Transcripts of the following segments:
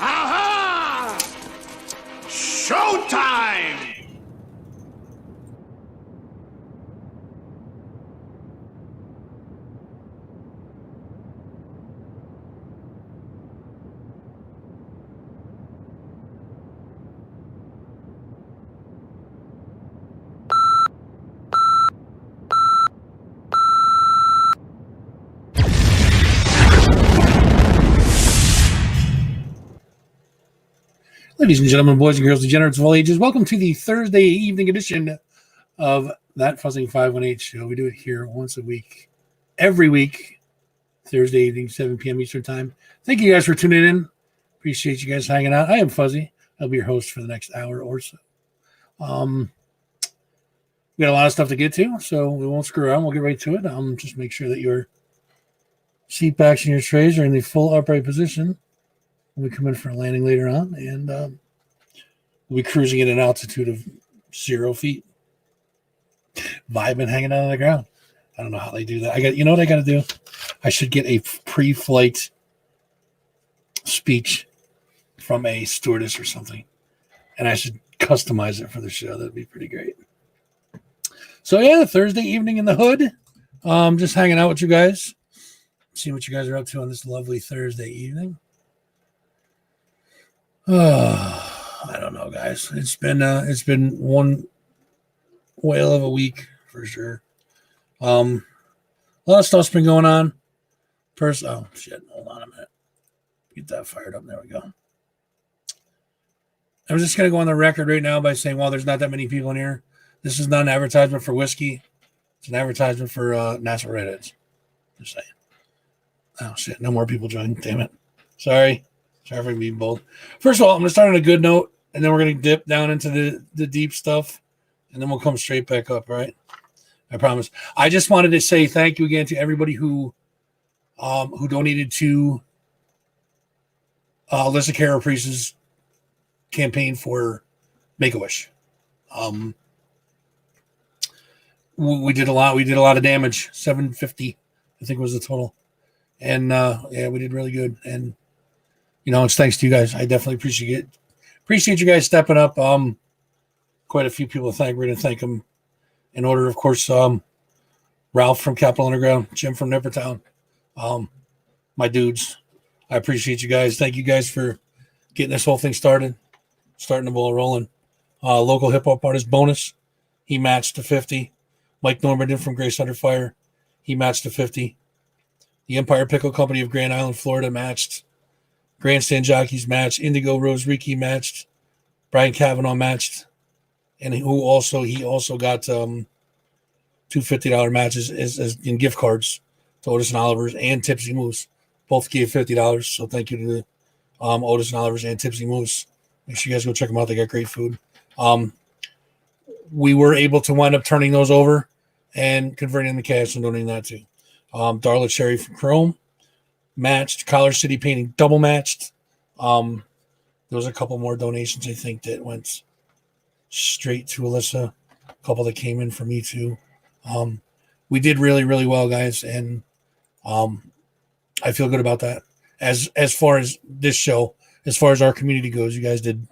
Aha! Showtime! Ladies and gentlemen, boys and girls, degenerates of all ages, welcome to the Thursday evening edition of That Fuzzing 518 show. We do it here once a week, every week, Thursday evening, 7 p.m. Eastern time. Thank you guys for tuning in. Appreciate you guys hanging out. I am Fuzzy. I'll be your host for the next hour or so. We got a lot of stuff to get to, so we won't screw around. We'll get right to it. Just make sure that your seat backs and your trays are in the full upright position. We come in for a landing later on, and we'll be cruising at an altitude of 0 feet, vibing, hanging out on the ground. I don't know how they do that. You know what I got to do? I should get a pre-flight speech from a stewardess or something, and I should customize it for the show. That'd be pretty great. So yeah, Thursday evening in the hood, just hanging out with you guys, seeing what you guys are up to on this lovely Thursday evening. I don't know, guys. It's been one whale of a week for sure. A lot of stuff's been going on. First, oh shit, hold on a minute. Get that fired up. There we go. I'm just gonna go on the record right now by saying, there's not that many people in here. This is not an advertisement for whiskey. It's an advertisement for NASA Redheads. Just saying. Oh shit, no more people join. Damn it. Sorry for being bold. First of all, I'm going to start on a good note, and then we're going to dip down into the deep stuff, and then we'll come straight back up, right? I promise. I just wanted to say thank you again to everybody who donated to Alyssa Caraprice's campaign for Make-A-Wish. We did a lot. We did a lot of damage. 750, I think, was the total. And yeah, we did really good. And it's thanks to you guys. I definitely appreciate you guys stepping up. Quite a few people to thank. We're going to thank them in order, of course. Ralph from Capital Underground, Jim from Nippertown, my dudes. I appreciate you guys. Thank you guys for getting this whole thing started, starting the ball rolling. Local hip hop artist Bonus, he matched to 50. Mike Normandin from Grace Under Fire, he matched to 50. The Empire Pickle Company of Grand Island, Florida matched. Grandstand Jockeys matched. Indigo Rose Riki matched. Brian Kavanaugh matched. And he also got two $50 matches as in gift cards to Otis and Oliver's and Tipsy Moose. Both gave $50. So thank you to Otis and Oliver's and Tipsy Moose. Make sure you guys go check them out. They got great food. We were able to wind up turning those over and converting the cash and donating that to Darla Cherry from Chrome. Matched. Collar City Painting double matched. There was a couple more donations, I think, that went straight to Alyssa. A couple that came in for me too. We did really, really well, guys, and I feel good about that. As far as this show, as far as our community goes, you guys did,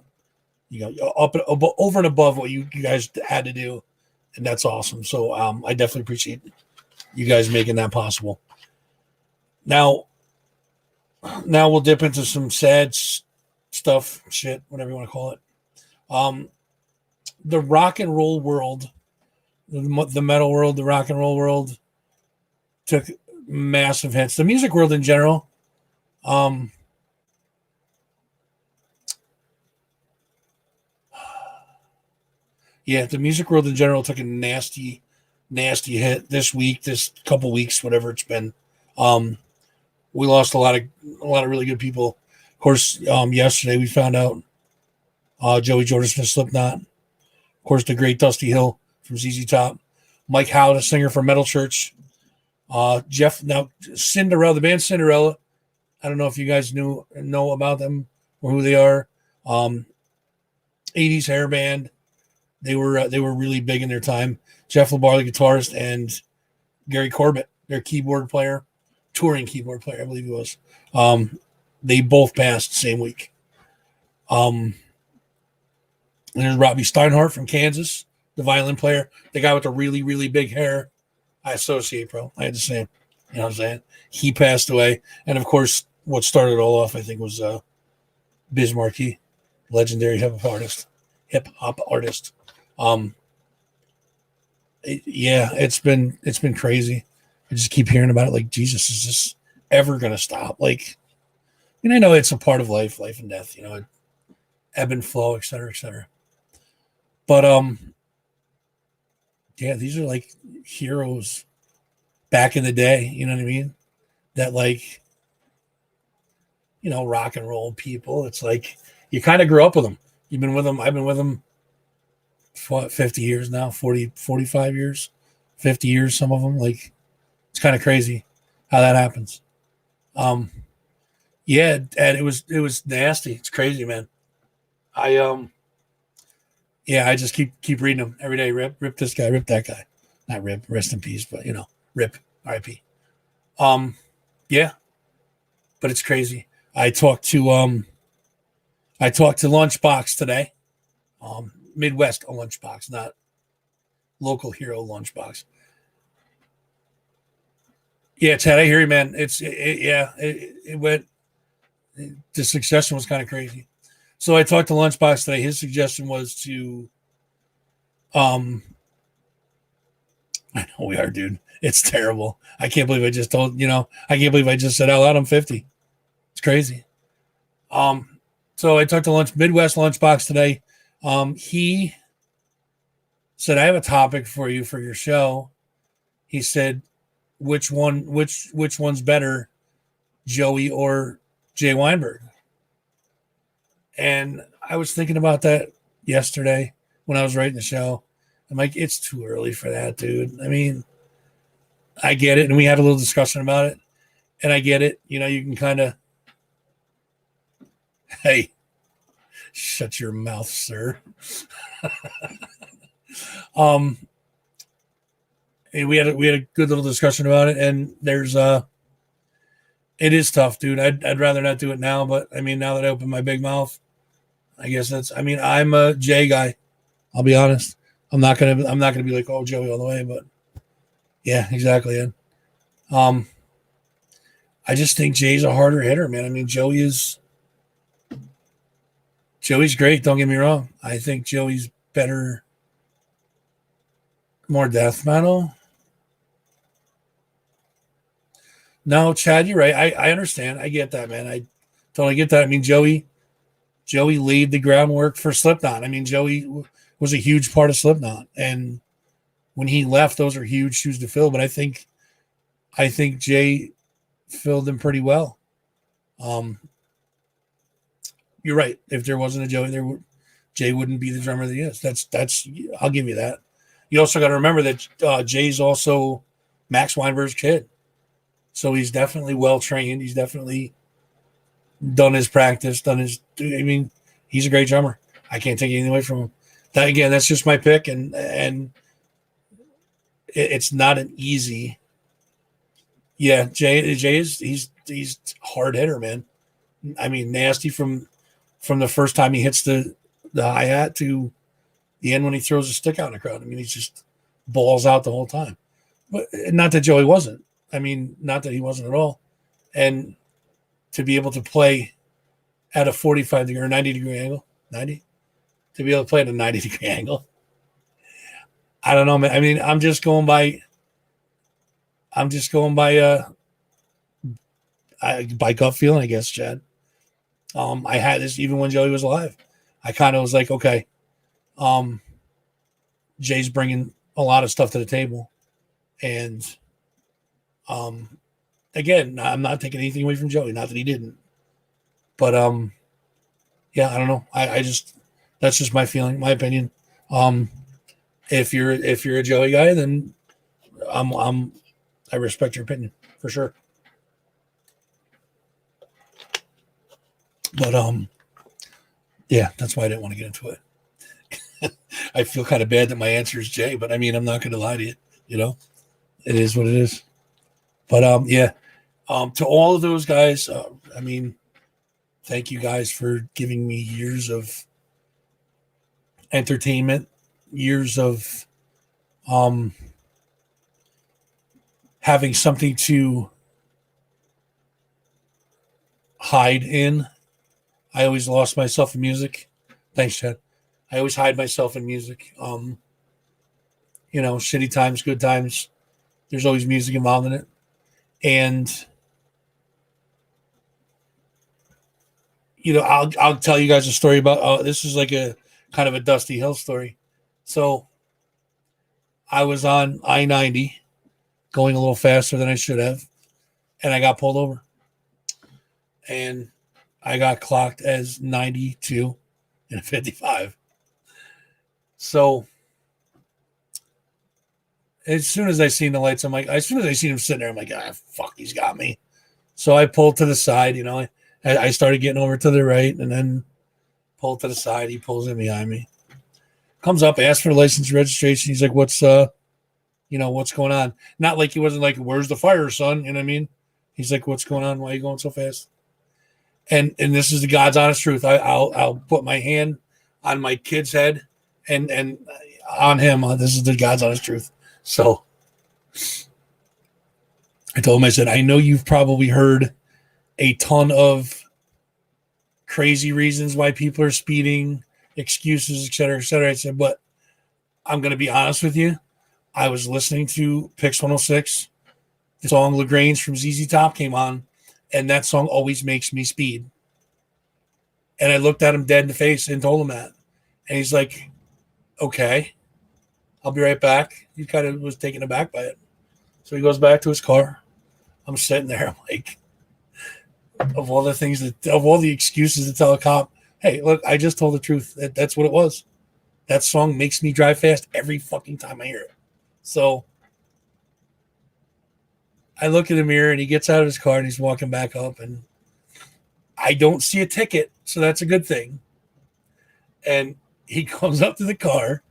up over and above what you guys had to do, and that's awesome. So I definitely appreciate you guys making that possible. Now we'll dip into some sad stuff, shit, whatever you want to call it. The rock and roll world, the metal world, the rock and roll world took massive hits. The music world in general, the music world in general took a nasty hit this week, this couple weeks, whatever it's been. We lost a lot of really good people. Of course, yesterday we found out Joey Jordison from Slipknot. Of course, the great Dusty Hill from ZZ Top. Mike Howe, the singer from Metal Church. Jeff, now Cinderella, the band Cinderella. I don't know if you guys know about them or who they are. 80s hair band. They were really big in their time. Jeff LaBar, the guitarist, and Gary Corbett, their keyboard player. touring keyboard player, I believe he was. They both passed the same week. There's Robbie Steinhardt from Kansas, the violin player, the guy with the really, really big hair. I associate, bro. I had the same. You know what I'm saying? He passed away. And, of course, what started it all off, I think, was Biz Markie, legendary hip-hop artist. It's been crazy. I just keep hearing about it like, Jesus, is this ever going to stop? Like, and I know it's a part of life and death, you know, ebb and flow, et cetera, et cetera. But, yeah, these are like heroes back in the day, you know what I mean? That, like, you know, rock and roll people. It's like you kind of grew up with them. You've been with them. I've been with them for 50 years now, 40, 45 years, 50 years, some of them. Like, it's kind of crazy how that happens. Yeah, and it was nasty. It's crazy, man. I just keep reading them every day. Rip this guy, rip that guy. Not rip, rest in peace, but you know, rip, R.I.P. Yeah, but it's crazy. I talked to Lunchbox today. Midwest Lunchbox, not local hero Lunchbox. Yeah, Chad, I hear you, man. It went. The suggestion was kind of crazy. So I talked to Lunchbox today. His suggestion was to, I know we are, dude. It's terrible. I can't believe I just told, I can't believe I just said out loud I'm 50. It's crazy. So I talked to Midwest Lunchbox today. He said, I have a topic for you for your show. He said, which one's better, Joey or Jay Weinberg? And I was thinking about that yesterday when I was writing the show. I'm like, it's too early for that, dude. I mean, I get it. And we had a little discussion about it. And I get it. You know, you can kind of, hey, shut your mouth, sir. And we had a good little discussion about it. And there's it is tough, dude. I'd rather not do it now, but I mean, now that I open my big mouth, I guess I'm a Jay guy. I'll be honest. I'm not gonna be like, oh, Joey all the way, but yeah, exactly. And I just think Jay's a harder hitter, man. I mean, Joey's great. Don't get me wrong. I think Joey's better, more death metal. No, Chad, you're right. I understand. I get that, man. I totally get that. I mean, Joey laid the groundwork for Slipknot. I mean, Joey was a huge part of Slipknot, and when he left, those are huge shoes to fill. But I think Jay filled them pretty well. You're right. If there wasn't a Joey, Jay wouldn't be the drummer that he is. That's I'll give you that. You also got to remember that Jay's also Max Weinberg's kid, so he's definitely well trained. He's definitely done his practice, I mean, he's a great drummer. I can't take anything away from him. That, again, that's just my pick, and it's not an easy. Yeah, Jay is he's hard hitter, man. I mean, nasty from the first time he hits the hi-hat to the end when he throws a stick out in the crowd. I mean, he's just balls out the whole time. But not that Joey wasn't. I mean, not that he wasn't at all. And to be able to play at a 45 degree or 90 degree angle, 90, to be able to play at a 90 degree angle. I don't know, man. I mean, I'm just going by gut feeling, I guess, Chad. I had this even when Joey was alive. I kind of was like, okay, Jay's bringing a lot of stuff to the table. And, again, I'm not taking anything away from Joey. Not that he didn't, but yeah, I don't know. I just, that's just my feeling, my opinion. If you're a Joey guy, then I respect your opinion for sure. But yeah, that's why I didn't want to get into it. I feel kind of bad that my answer is Jay, but I mean, I'm not going to lie to you. You know, it is what it is. But yeah, To all of those guys, I mean, thank you guys for giving me years of entertainment, years of having something to hide in. I always lost myself in music. Thanks, Chad. I always hide myself in music. Shitty times, good times. There's always music involved in it. And I'll tell you guys a story about this is like a kind of a Dusty Hill story. So I was on I-90 going a little faster than I should have, and I got pulled over. And I got clocked as 92 and 55. So as soon as I seen the lights, I'm like, as soon as I seen him sitting there, I'm like, fuck, he's got me. So I pulled to the side, I started getting over to the right and then pulled to the side. He pulls in behind me, comes up, asks for license registration. He's like, what's going on? Not like he wasn't like, where's the fire, son? You know what I mean? He's like, what's going on? Why are you going so fast? And this is the God's honest truth. I'll put my hand on my kid's head and on him. This is the God's honest truth. So I told him, I said, I know you've probably heard a ton of crazy reasons why people are speeding, excuses, et cetera, et cetera. I said, but I'm going to be honest with you. I was listening to Pix 106. The song LaGrange from ZZ Top came on, and that song always makes me speed. And I looked at him dead in the face and told him that. And he's like, okay, I'll be right back. He kind of was taken aback by it. So he goes back to his car. I'm sitting there. I'm like, of all the excuses to tell a cop, hey, look, I just told the truth. That's what it was. That song makes me drive fast every fucking time I hear it. So I look in the mirror and he gets out of his car and he's walking back up and I don't see a ticket. So that's a good thing. And he comes up to the car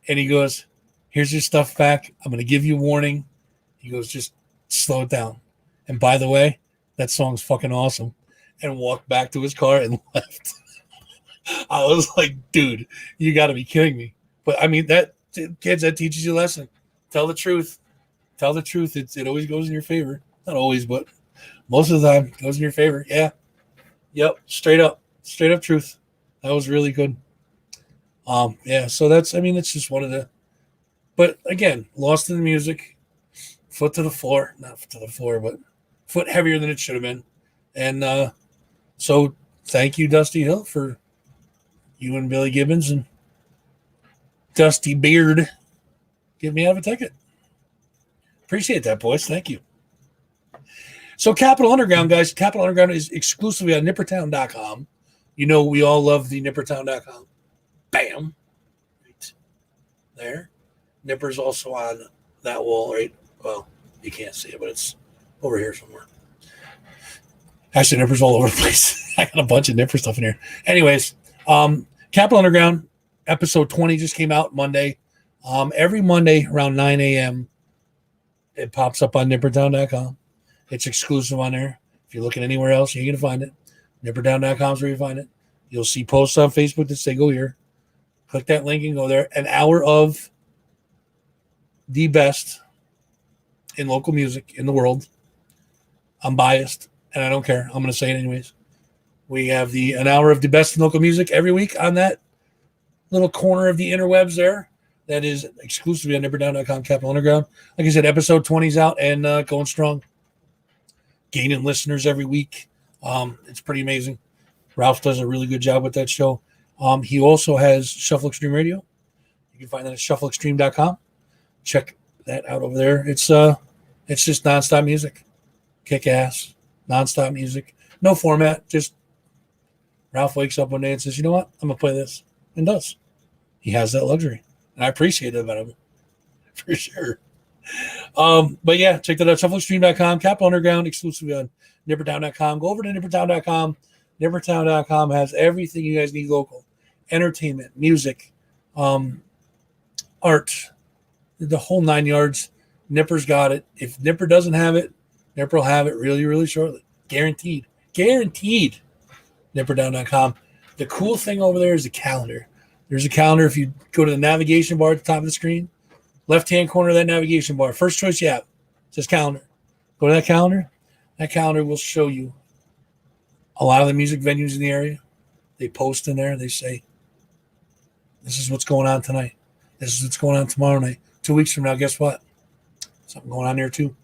and he goes, here's your stuff back. I'm going to give you a warning. He goes, just slow it down. And by the way, that song's fucking awesome. And walked back to his car and left. I was like, dude, you got to be kidding me. But I mean, kids, that teaches you a lesson. Tell the truth. Tell the truth. It always goes in your favor. Not always, but most of the time it goes in your favor. Yeah. Yep. Straight up truth. That was really good. Yeah. So it's just one of the, but again, lost in the music, foot to the floor, not foot to the floor, but foot heavier than it should have been. And so thank you, Dusty Hill, for you and Billy Gibbons and Dusty Beard give me out of a ticket. Appreciate that, boys. Thank you. So Capital Underground, guys. Capital Underground is exclusively on nippertown.com. We all love the nippertown.com. Bam. Right there. Nipper's also on that wall, right? Well, you can't see it, but it's over here somewhere. Actually, Nipper's all over the place. I got a bunch of Nipper stuff in here. Anyways, Capital Underground, episode 20 just came out Monday. Every Monday around 9 a.m., it pops up on nippertown.com. It's exclusive on there. If you're looking anywhere else, you're going to find it. Nippertown.com is where you find it. You'll see posts on Facebook that say go here. Click that link and go there. An hour of the best in local music in the world. I'm biased, and I don't care. I'm going to say it anyways. We have an hour of the best in local music every week on that little corner of the interwebs there. That is exclusively on nippertown.com, Capital Underground. Like I said, episode 20 is out and going strong. Gaining listeners every week. It's pretty amazing. Ralph does a really good job with that show. He also has Shuffle Extreme Radio. You can find that at shuffleextreme.com. Check that out over there. It's just nonstop music. Kick ass. Nonstop music. No format. Just Ralph wakes up one day and says, you know what? I'm going to play this. And does. He has that luxury. And I appreciate it about him. For sure. But yeah, check that out. ShuffleExtreme.com, Capital Underground, exclusively on nippertown.com. Go over to nippertown.com. Nippertown.com has everything you guys need local. Entertainment, music, art, the whole 9 yards. Nipper's got it. If Nipper doesn't have it, Nipper will have it really, really shortly. Guaranteed. Guaranteed. Nipperdown.com. The cool thing over there is the calendar. There's a calendar. If you go to the navigation bar at the top of the screen, left-hand corner of that navigation bar, first choice you have, says calendar. Go to that calendar. That calendar will show you a lot of the music venues in the area. They post in there. They say, this is what's going on tonight. This is what's going on tomorrow night. 2 weeks from now, guess what? Something going on there too.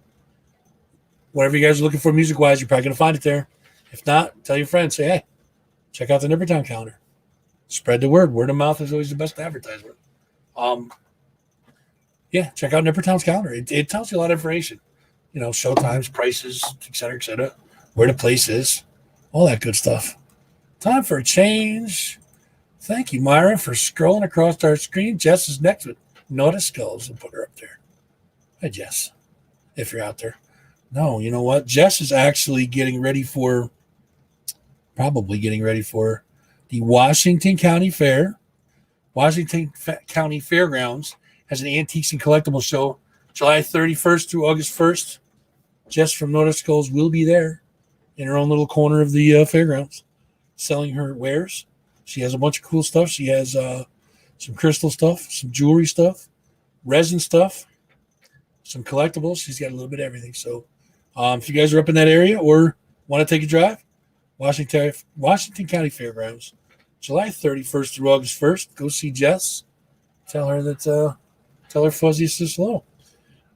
Whatever you guys are looking for music-wise, you're probably going to find it there. If not, tell your friends. Say, hey, check out the Nippertown calendar. Spread the word. Word of mouth is always the best advertisement. Yeah, check out Nippertown's calendar. It tells you a lot of information. Show times, prices, et cetera, where the place is, all that good stuff. Time for a change. Thank you, Myra, for scrolling across our screen. Jess is next with Naughty Skulls. We'll put her up there. Hi, Jess, if you're out there. No, you know what? Jess is actually probably getting ready for the Washington County Fair. Washington County Fairgrounds has an antiques and collectibles show July 31st through August 1st. Jess from Naughty Skulls will be there in her own little corner of the fairgrounds selling her wares. She has a bunch of cool stuff. She has some crystal stuff, some jewelry stuff, resin stuff, some collectibles. She's got a little bit of everything. So if you guys are up in that area or want to take a drive, Washington County Fairgrounds, July 31st through August 1st. Go see Jess. Tell her Fuzzy says hello.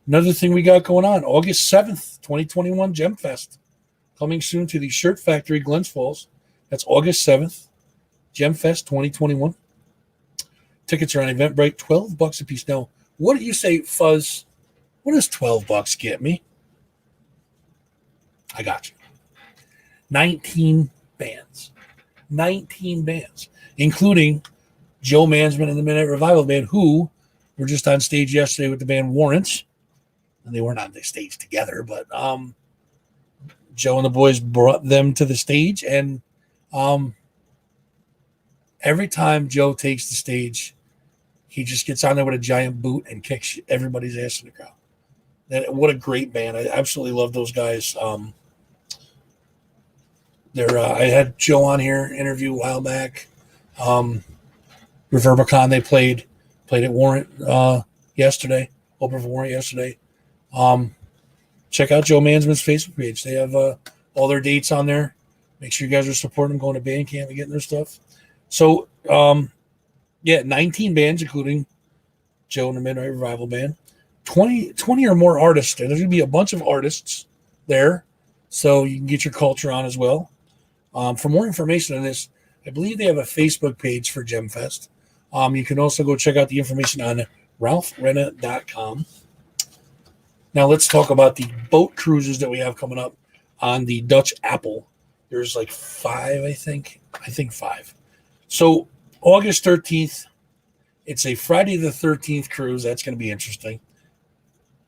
Another thing we got going on, August 7th, 2021, Gem Fest. Coming soon to the Shirt Factory, Glens Falls. That's August 7th, Gem Fest 2021. Tickets are on Eventbrite, $12 a piece. Now, what do you say, Fuzz? What does $12 get me? I got you. 19 bands. 19 bands, including Joe Mansman and the Midnight Revival Band, who were just on stage yesterday with the band Warrants. And they weren't on the stage together, but Joe and the boys brought them to the stage. And every time Joe takes the stage, he just gets on there with a giant boot and kicks everybody's ass in the crowd. What a great band. I absolutely love those guys. I had Joe on here, interview a while back. Reverbicon, they played at Warrant yesterday, open for Warrant yesterday. Check out Joe Mansman's Facebook page. They have all their dates on there. Make sure you guys are supporting them, going to Bandcamp and getting their stuff. So, 19 bands, including Joe and the Midnight Revival Band. 20 or more artists. There's going to be a bunch of artists there, so you can get your culture on as well. For more information on this, I believe they have a Facebook page for GemFest. You can also go check out the information on ralphrenna.com. Now let's talk about the boat cruises that we have coming up on the Dutch Apple. There's like 5, I think 5. So August 13th, it's a Friday the 13th cruise. That's going to be interesting.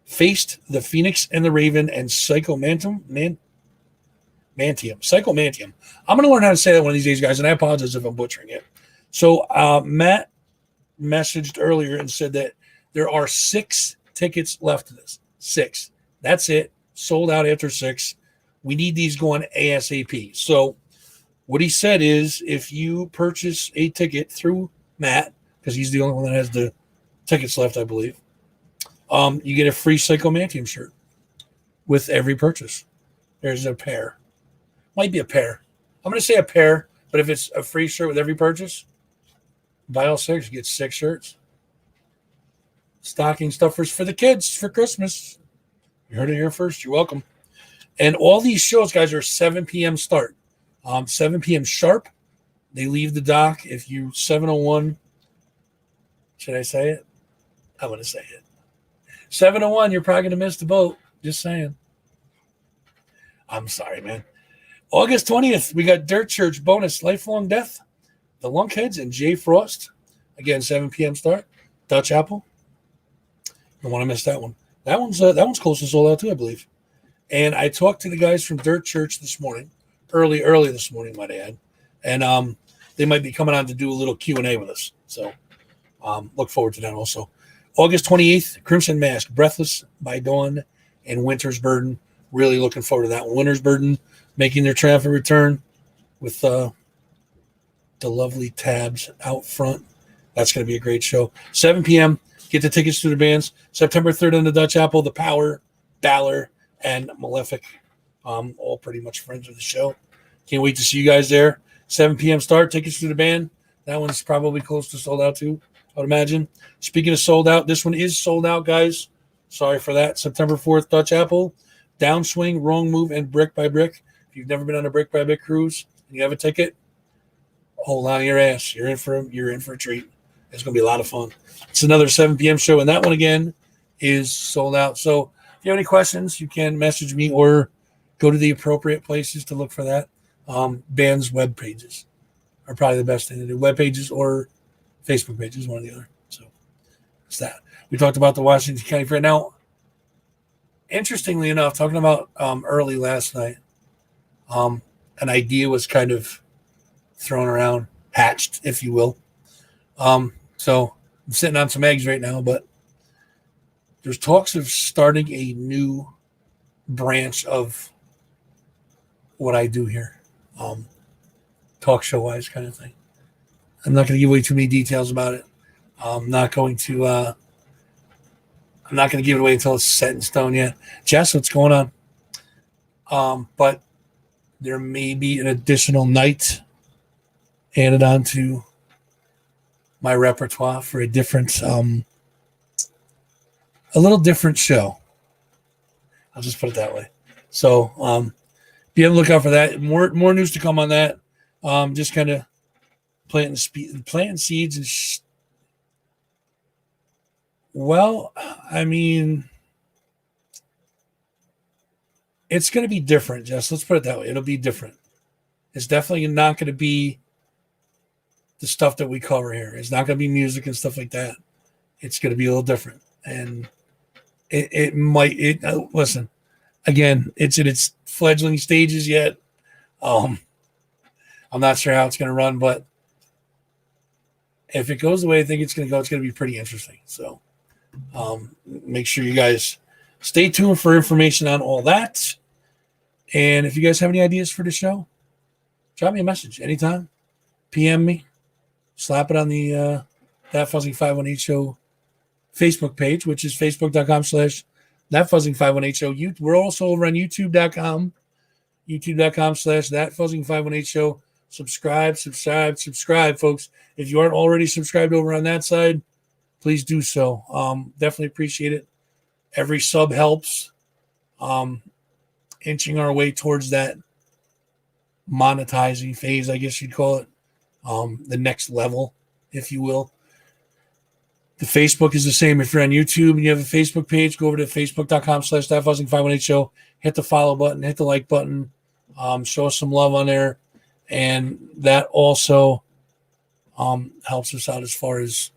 Faced, the Phoenix and the Raven, and Psychomantium. Psychomantium. I'm going to learn how to say that one of these days, guys, and I apologize if I'm butchering it. So Matt messaged earlier and said that there are 6 tickets left of this. 6. That's it. Sold out after 6. We need these going ASAP. So what he said is if you purchase a ticket through Matt, because he's the only one that has the tickets left, I believe, you get a free Psychomantium shirt with every purchase. There's a pair. Might be a pair. I'm going to say a pair, but if it's a free shirt with every purchase, buy all 6, you get 6 shirts. Stocking stuffers for the kids for Christmas. You heard it here first. You're welcome. And all these shows, guys, are 7 p.m. start. 7 p.m. sharp. They leave the dock. If you 7:01, should I say it? I'm going to say it. 7:01, you're probably going to miss the boat. Just saying. I'm sorry, man. August 20th, we got Dirt Church bonus Lifelong Death, the Lunkheads, and Jay Frost. Again, 7 p.m. start. Dutch Apple. Don't want to miss that one. That one's close to sold out too, I believe. And I talked to the guys from Dirt Church this morning, early this morning, might I add, and they might be coming on to do a little Q&A with us. So look forward to that also. August 28th, Crimson Mask, Breathless by Dawn, and Winter's Burden. Really looking forward to that one. Winter's Burden making their triumphant return with the lovely Tabs out front. That's going to be a great show. 7 p.m. Get the tickets to the bands. September 3rd on the Dutch Apple, The Power, Balor, and Malefic. All pretty much friends of the show. Can't wait to see you guys there. 7 p.m. start. Tickets to the band. That one's probably close to sold out too, I would imagine. Speaking of sold out, this one is sold out, guys. Sorry for that. September 4th, Dutch Apple, Downswing, Wrong Move, and Brick by Brick. If you've never been on a Brick by Brick cruise and you have a ticket, hold on to your ass. You're in for a treat. It's going to be a lot of fun. It's another 7 p.m. show, and that one again is sold out. So if you have any questions, you can message me or go to the appropriate places to look for that. Bands' web pages are probably the best thing to do. Web pages or Facebook pages, one or the other. So it's that. We talked about the Washington County Fair. Now, interestingly enough, talking about early last night, an idea was kind of thrown around, hatched, if you will. So I'm sitting on some eggs right now, but there's talks of starting a new branch of what I do here, talk show wise kind of thing. I'm not going to give away too many details about it. I'm not going to give it away until it's set in stone yet. Jess, what's going on? But there may be an additional night added on to my repertoire for a different, a little different show. I'll just put it that way. So be on the lookout for that. More news to come on that. Just kind of planting seeds. And well, I mean, it's going to be different, Jess. Let's put it that way. It'll be different. It's definitely not going to be the stuff that we cover here. It's not going to be music and stuff like that. It's going to be a little different. And it might listen, again, it's in its fledgling stages yet. I'm not sure how it's going to run, but if it goes the way I think it's going to go, it's going to be pretty interesting. So make sure you guys stay tuned for information on all that. And if you guys have any ideas for the show, drop me a message anytime. PM me. Slap it on the That Fuzzing 518 Show Facebook page, which is facebook.com/thatfuzzing518 show. We're also over on youtube.com, youtube.com/thatfuzzing518 show. Subscribe, folks. If you aren't already subscribed over on that side, please do so. Definitely appreciate it. Every sub helps. Inching our way towards that monetizing phase, I guess you'd call it. The next level, if you will. The Facebook is the same. If you're on YouTube and you have a Facebook page, go over to facebook.com/thatfuzzing518 show. Hit the follow button, hit the like button. Show us some love on there. And that also helps us out as far as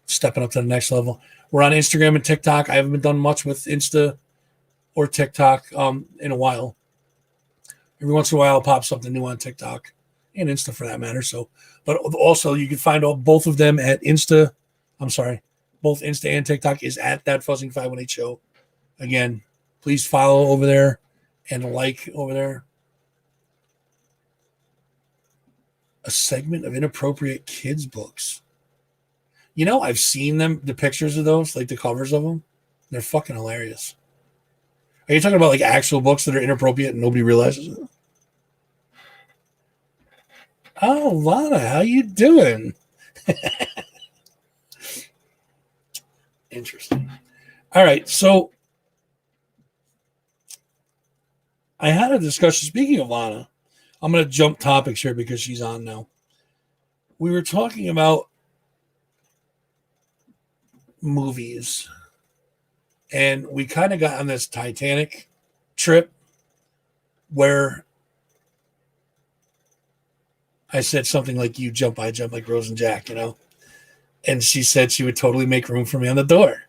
stepping up to the next level. We're on Instagram and TikTok. I haven't done much with Insta or TikTok in a while. Every once in a while, I'll pop something new on TikTok and Insta for that matter. So, but also you can find both of them at Insta. I'm sorry, both Insta and TikTok is at That Fuzzing 518 Show. Again, please follow over there and like over there. A segment of inappropriate kids books. You know, I've seen them, the pictures of those, like the covers of them. They're fucking hilarious. Are you talking about like actual books that are inappropriate and nobody realizes it? Oh, Lana, how you doing? Interesting. All right, so I had a discussion. Speaking of Lana, I'm going to jump topics here because she's on now. We were talking about movies, and we kind of got on this Titanic trip where I said something like, you jump, I jump, like Rose and Jack, you know? And she said she would totally make room for me on the door.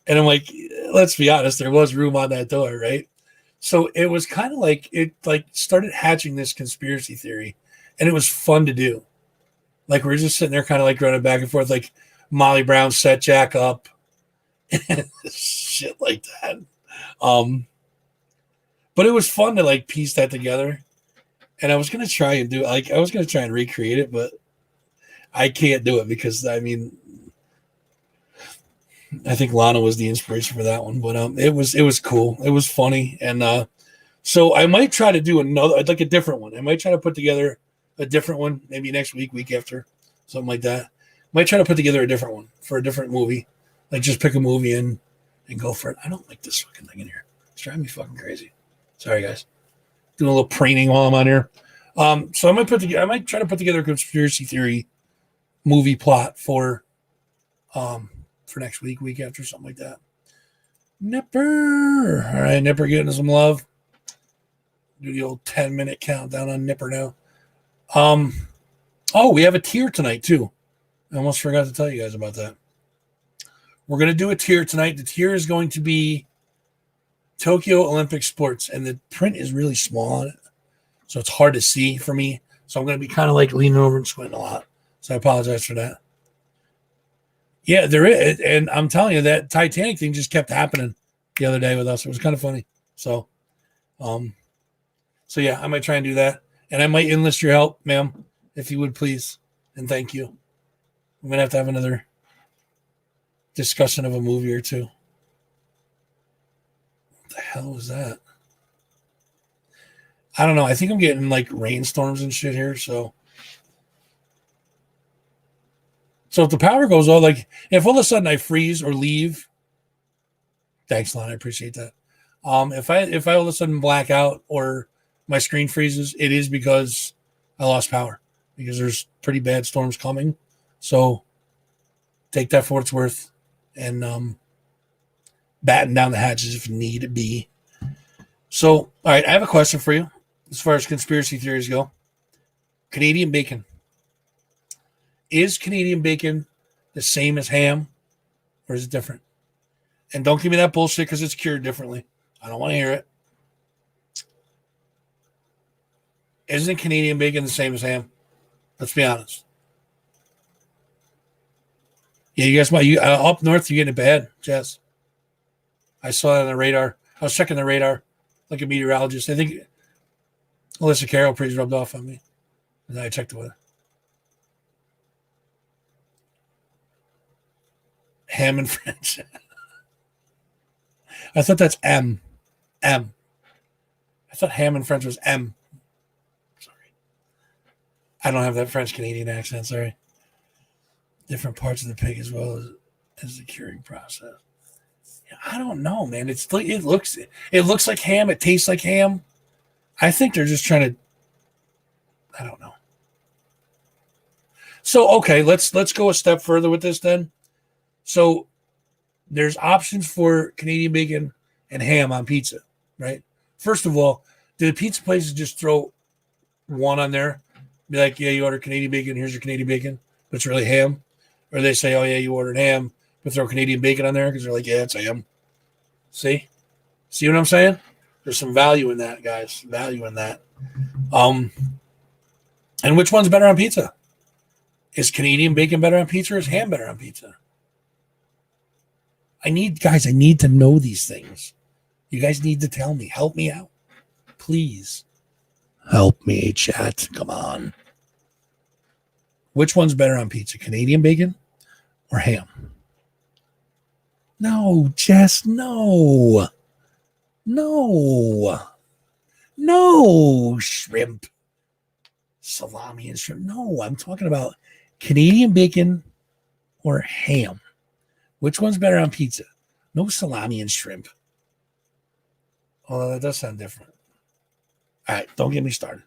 And I'm like, let's be honest, there was room on that door, right? So it was kind of like, it like started hatching this conspiracy theory, and it was fun to do. Like, we were just sitting there kind of like running back and forth, like Molly Brown set Jack up and shit like that. But it was fun to like piece that together. And I was gonna try and do I was gonna try and recreate it, but I can't do it because I mean I think Lana was the inspiration for that one. But it was cool. It was funny. And so I might try to do another like a different one. I might try to put together a different one, maybe next week, week after, something like that. Might try to put together a different one for a different movie. Like just pick a movie and go for it. I don't like this fucking thing in here. It's driving me fucking crazy. Sorry guys. Doing a little preening while I'm on here. So I might try to put together a conspiracy theory movie plot for next week, week after, something like that. Nipper. All right, Nipper getting some love. Do the old 10-minute countdown on Nipper now. Oh, we have a tier tonight too. I almost forgot to tell you guys about that. We're going to do a tier tonight. The tier is going to be Tokyo Olympic Sports, and the print is really small on it, so it's hard to see for me. So I'm going to be kind of like leaning over and squinting a lot. So I apologize for that. Yeah, there is, and I'm telling you that Titanic thing just kept happening the other day with us. It was kind of funny. So yeah, I might try and do that, and I might enlist your help, ma'am, if you would please, and thank you. I'm gonna have to have another discussion of a movie or two. What the hell was that? I don't know. I think I'm getting like rainstorms and shit here. So if the power goes out, like if all of a sudden I freeze or leave, thanks, Lon. I appreciate that. If I all of a sudden black out or my screen freezes, it is because I lost power because there's pretty bad storms coming. So take that for what it's worth and batten down the hatches if need be. So, all right, I have a question for you as far as conspiracy theories go. Canadian bacon. Is Canadian bacon the same as ham or is it different? And don't give me that bullshit because it's cured differently. I don't want to hear it. Isn't Canadian bacon the same as ham? Let's be honest. Yeah, you guys might. Up north, you're getting it bad, Jess. I saw it on the radar. I was checking the radar like a meteorologist. I think Alyssa Carroll pretty rubbed off on me. And then I checked the weather. Ham and French. I thought that's M. M. I thought ham and French was M. Sorry. I don't have that French Canadian accent. Sorry. Different parts of the pig as well as the curing process. I don't know, man. It looks like ham. It tastes like ham. I think they're just trying to. I don't know. So okay, let's go a step further with this then. So there's options for Canadian bacon and ham on pizza, right? First of all, do the pizza places just throw one on there? Be like, yeah, you order Canadian bacon, here's your Canadian bacon, but it's really ham. Or they say, oh yeah, you ordered ham, but throw Canadian bacon on there because they're like, yeah, it's ham. See what I'm saying? There's some value in that, guys. Value in that. And which one's better on pizza? Is Canadian bacon better on pizza or is ham better on pizza? I need to know these things. You guys need to tell me. Help me out. Please. Help me, chat. Come on. Which one's better on pizza? Canadian bacon or ham? No, Jess, no. No. No, shrimp. Salami and shrimp. No, I'm talking about Canadian bacon or ham. Which one's better on pizza? No salami and shrimp. Oh, that does sound different. All right, don't get me started.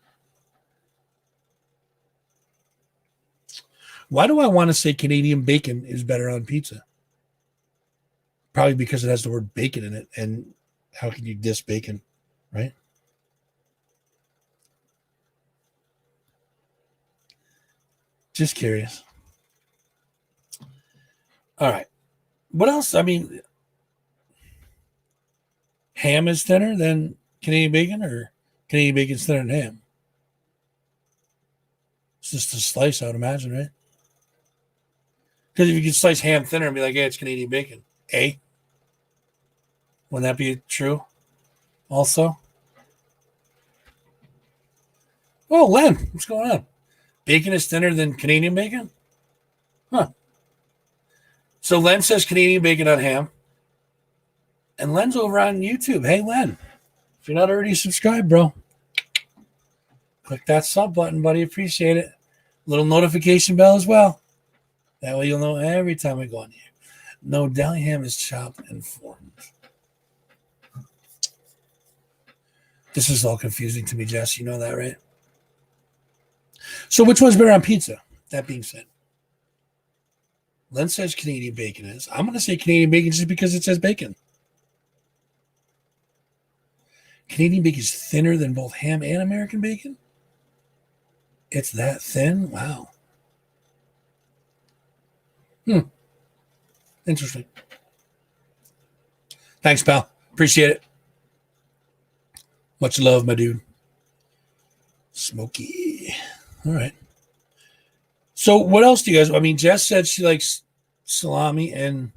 Why do I want to say Canadian bacon is better on pizza? Probably because it has the word bacon in it. And how can you diss bacon, right? Just curious. All right. What else? I mean, ham is thinner than Canadian bacon, or Canadian bacon's thinner than ham? It's just a slice, I would imagine, right? Because if you could slice ham thinner and be like, hey, it's Canadian bacon. Wouldn't that be true also? Oh, Len, what's going on? Bacon is thinner than Canadian bacon? Huh. So Len says Canadian bacon on ham. And Len's over on YouTube. Hey, Len, if you're not already subscribed, bro, click that sub button, buddy. Appreciate it. Little notification bell as well. That way you'll know every time I go on here. No, deli ham is chopped and formed. This is all confusing to me, Jess. You know that, right? So which one's better on pizza? That being said, Len says Canadian bacon is. I'm going to say Canadian bacon just because it says bacon. Canadian bacon is thinner than both ham and American bacon? It's that thin? Wow. Interesting. Thanks, pal. Appreciate it. Much love, my dude. Smoky. All right. So what else do you guys? I mean, Jess said she likes salami and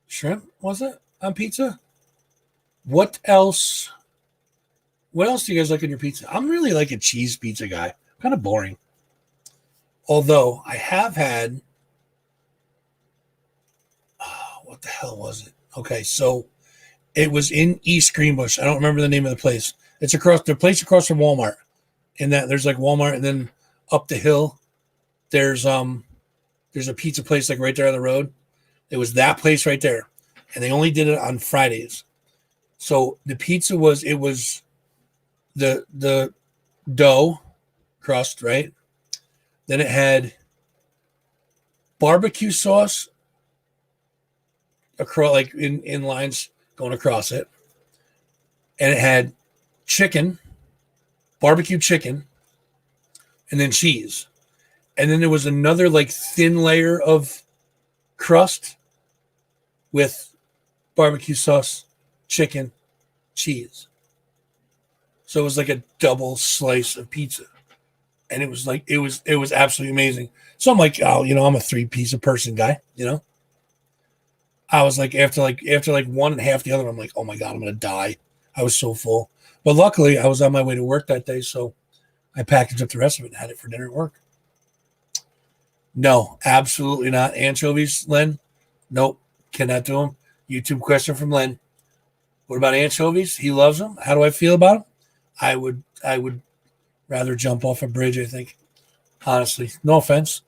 shrimp. Was it on pizza? What else? What else do you guys like on your pizza? I'm really like a cheese pizza guy. Kind of boring. Although I have had. What the hell was it? Okay, so it was in East Greenbush. I don't remember the name of the place. It's across the place across from Walmart. And that there's like Walmart, and then up the hill, there's a pizza place like right there on the road. It was that place right there, and they only did it on Fridays. So the pizza was the dough crust, right? Then it had barbecue sauce across, like in lines going across it, and it had chicken, barbecue chicken, and then cheese, and then there was another like thin layer of crust with barbecue sauce, chicken, cheese. So it was like a double slice of pizza, and it was like it was absolutely amazing. So I'm like, oh, I'm a 3-piece a person guy, I was like, after one and half the other, I'm like, oh my God, I'm gonna die. I was so full. But luckily I was on my way to work that day, so I packaged up the rest of it and had it for dinner at work. No, absolutely not. Anchovies, Len? Nope. Cannot do them. YouTube question from Len. What about anchovies? He loves them. How do I feel about them? I would rather jump off a bridge, I think. Honestly. No offense.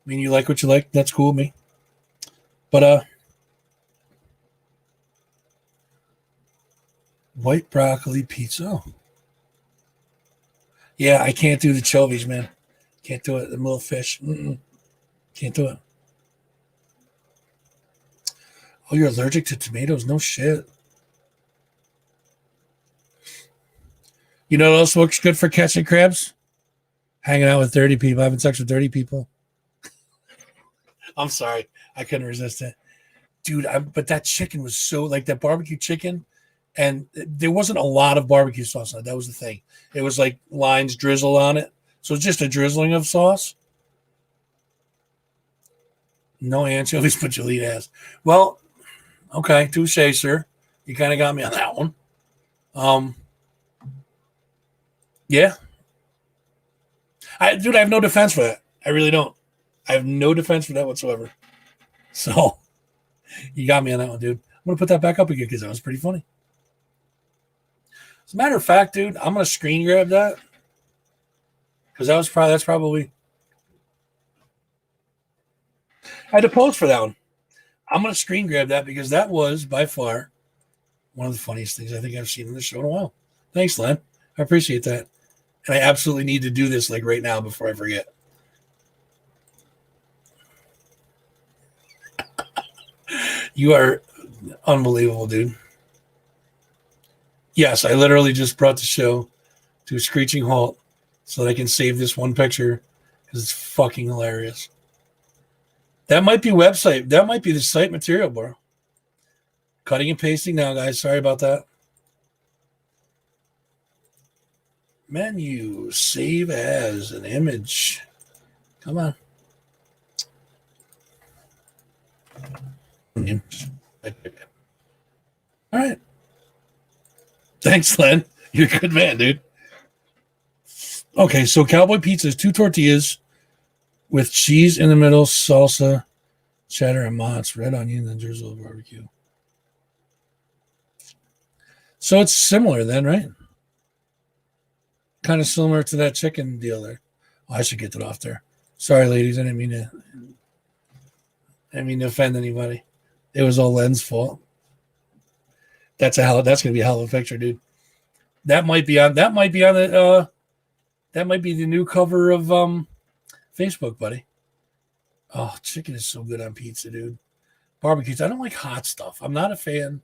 I mean, you like what you like. That's cool with me. But white broccoli pizza. Oh. Yeah, I can't do the chovies, man. Can't do it. The little fish. Can't do it. Oh, you're allergic to tomatoes? No shit. You know what else works good for catching crabs? Hanging out with dirty people, having sex with dirty people. I'm sorry. I couldn't resist it. Dude, but that chicken was so, like that barbecue chicken, and there wasn't a lot of barbecue sauce on it. That was the thing. It was like lines drizzled on it. So it's just a drizzling of sauce. No anchovies, but you'll eat ass. Well, okay, touche, sir. You kind of got me on that one. Yeah. Dude, I have no defense for that. I really don't. I have no defense for that whatsoever. So you got me on that one, dude. I'm gonna put that back up again because that was pretty funny. As a matter of fact, dude, I'm gonna screen grab that because that's probably. I had to pose for that one. I'm gonna screen grab that because that was by far one of the funniest things I think I've seen in the show in a while. Thanks, Len. I appreciate that. And I absolutely need to do this like right now before I forget. You are unbelievable, dude. Yes, I literally just brought the show to a screeching halt so that I can save this one picture because it's fucking hilarious. That might be website. That might be the site material, bro. Cutting and pasting now, guys. Sorry about that. Menu, save as an image. Come on. All right. Thanks, Len. You're a good man, dude. Okay, so Cowboy Pizza is 2 tortillas with cheese in the middle, salsa, cheddar, and mozz, red onion, and drizzle of barbecue. So it's similar then, right? Kind of similar to that chicken deal there. Oh, I should get that off there. Sorry, ladies. I didn't mean to offend anybody. It was all Len's fault. That's gonna be a hell of a picture, dude. That might be on the new cover of Facebook, buddy. Oh, chicken is so good on pizza, dude. Barbecues. I don't like hot stuff. I'm not a fan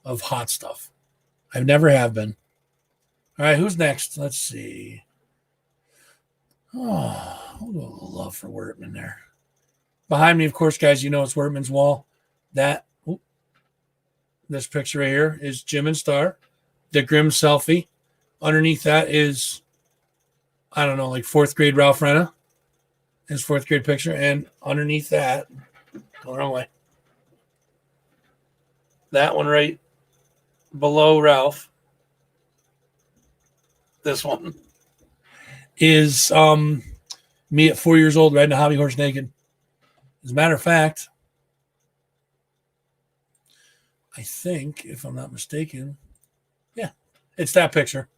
of hot stuff. I never have been. All right, who's next? Let's see. Oh, a little love for Wertman there. Behind me, of course, guys, you know it's Wertman's wall. This picture right here is Jim and Star, the Grimm selfie. Underneath that is, I don't know, like 4th grade Ralph Renna, his 4th grade picture. And underneath that, go the wrong way. That one right below Ralph, this one, is me at 4 years old riding a hobby horse naked. As a matter of fact, I think, if I'm not mistaken, yeah, it's that picture.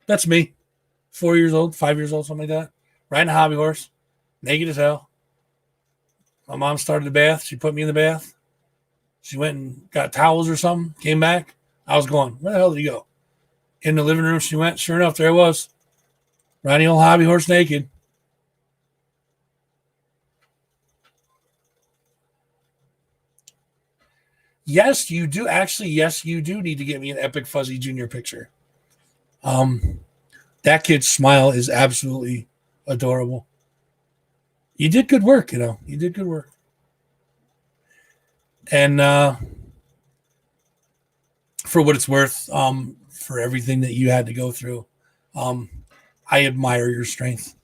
That's me, 4 years old, 5 years old, something like that, riding a hobby horse, naked as hell. My mom started the bath. She put me in the bath. She went and got towels or something, came back. I was going, where the hell did he go? In the living room, she went. Sure enough, there I was, riding old hobby horse naked. Yes, you do. Actually, yes, you do need to get me an Epic Fuzzy Jr. picture. That kid's smile is absolutely adorable. You did good work, You did good work. And for what it's worth, for everything that you had to go through, I admire your strength.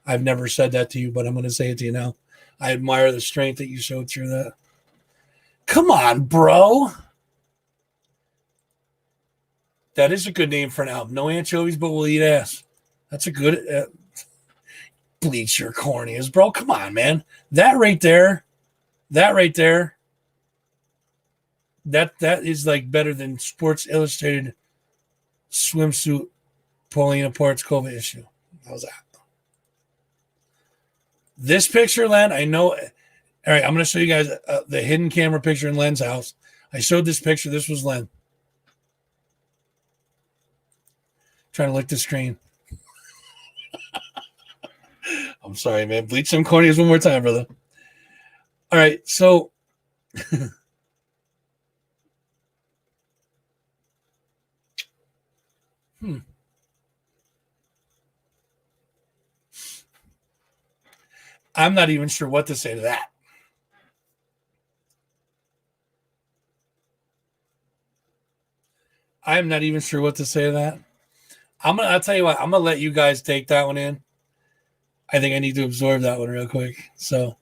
I've never said that to you, but I'm going to say it to you now. I admire the strength that you showed through that. Come on, bro. That is a good name for an album. No anchovies, but we'll eat ass. That's a good bleach your corneas, bro. Come on, man. That right there, that is like better than Sports Illustrated swimsuit pulling apart Kova issue. How's that? This picture, Len, I know. All right, I'm going to show you guys the hidden camera picture in Len's house. I showed this picture. This was Len. Trying to lick the screen. I'm sorry, man. Bleach some corneas one more time, brother. All right, so I'm not even sure what to say to that. I'm not even sure what to say to that. I'll tell you what, I'm gonna let you guys take that one in. I think I need to absorb that one real quick. So,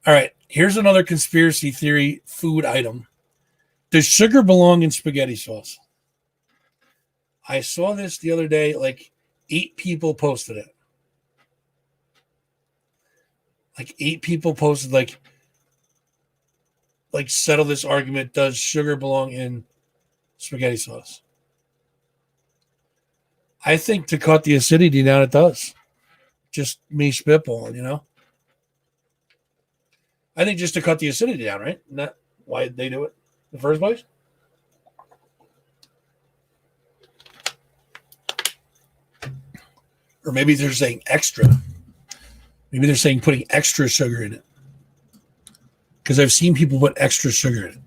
all right, here's another conspiracy theory food item. Does sugar belong in spaghetti sauce? I saw this the other day, like 8 people posted it. Like 8 people posted, like settle this argument. Does sugar belong in spaghetti sauce? I think to cut the acidity down, it does. Just me spitballing, I think just to cut the acidity down, right? Isn't that why they do it in the first place? Or maybe they're saying extra. Maybe they're saying putting extra sugar in it. Because I've seen people put extra sugar in it.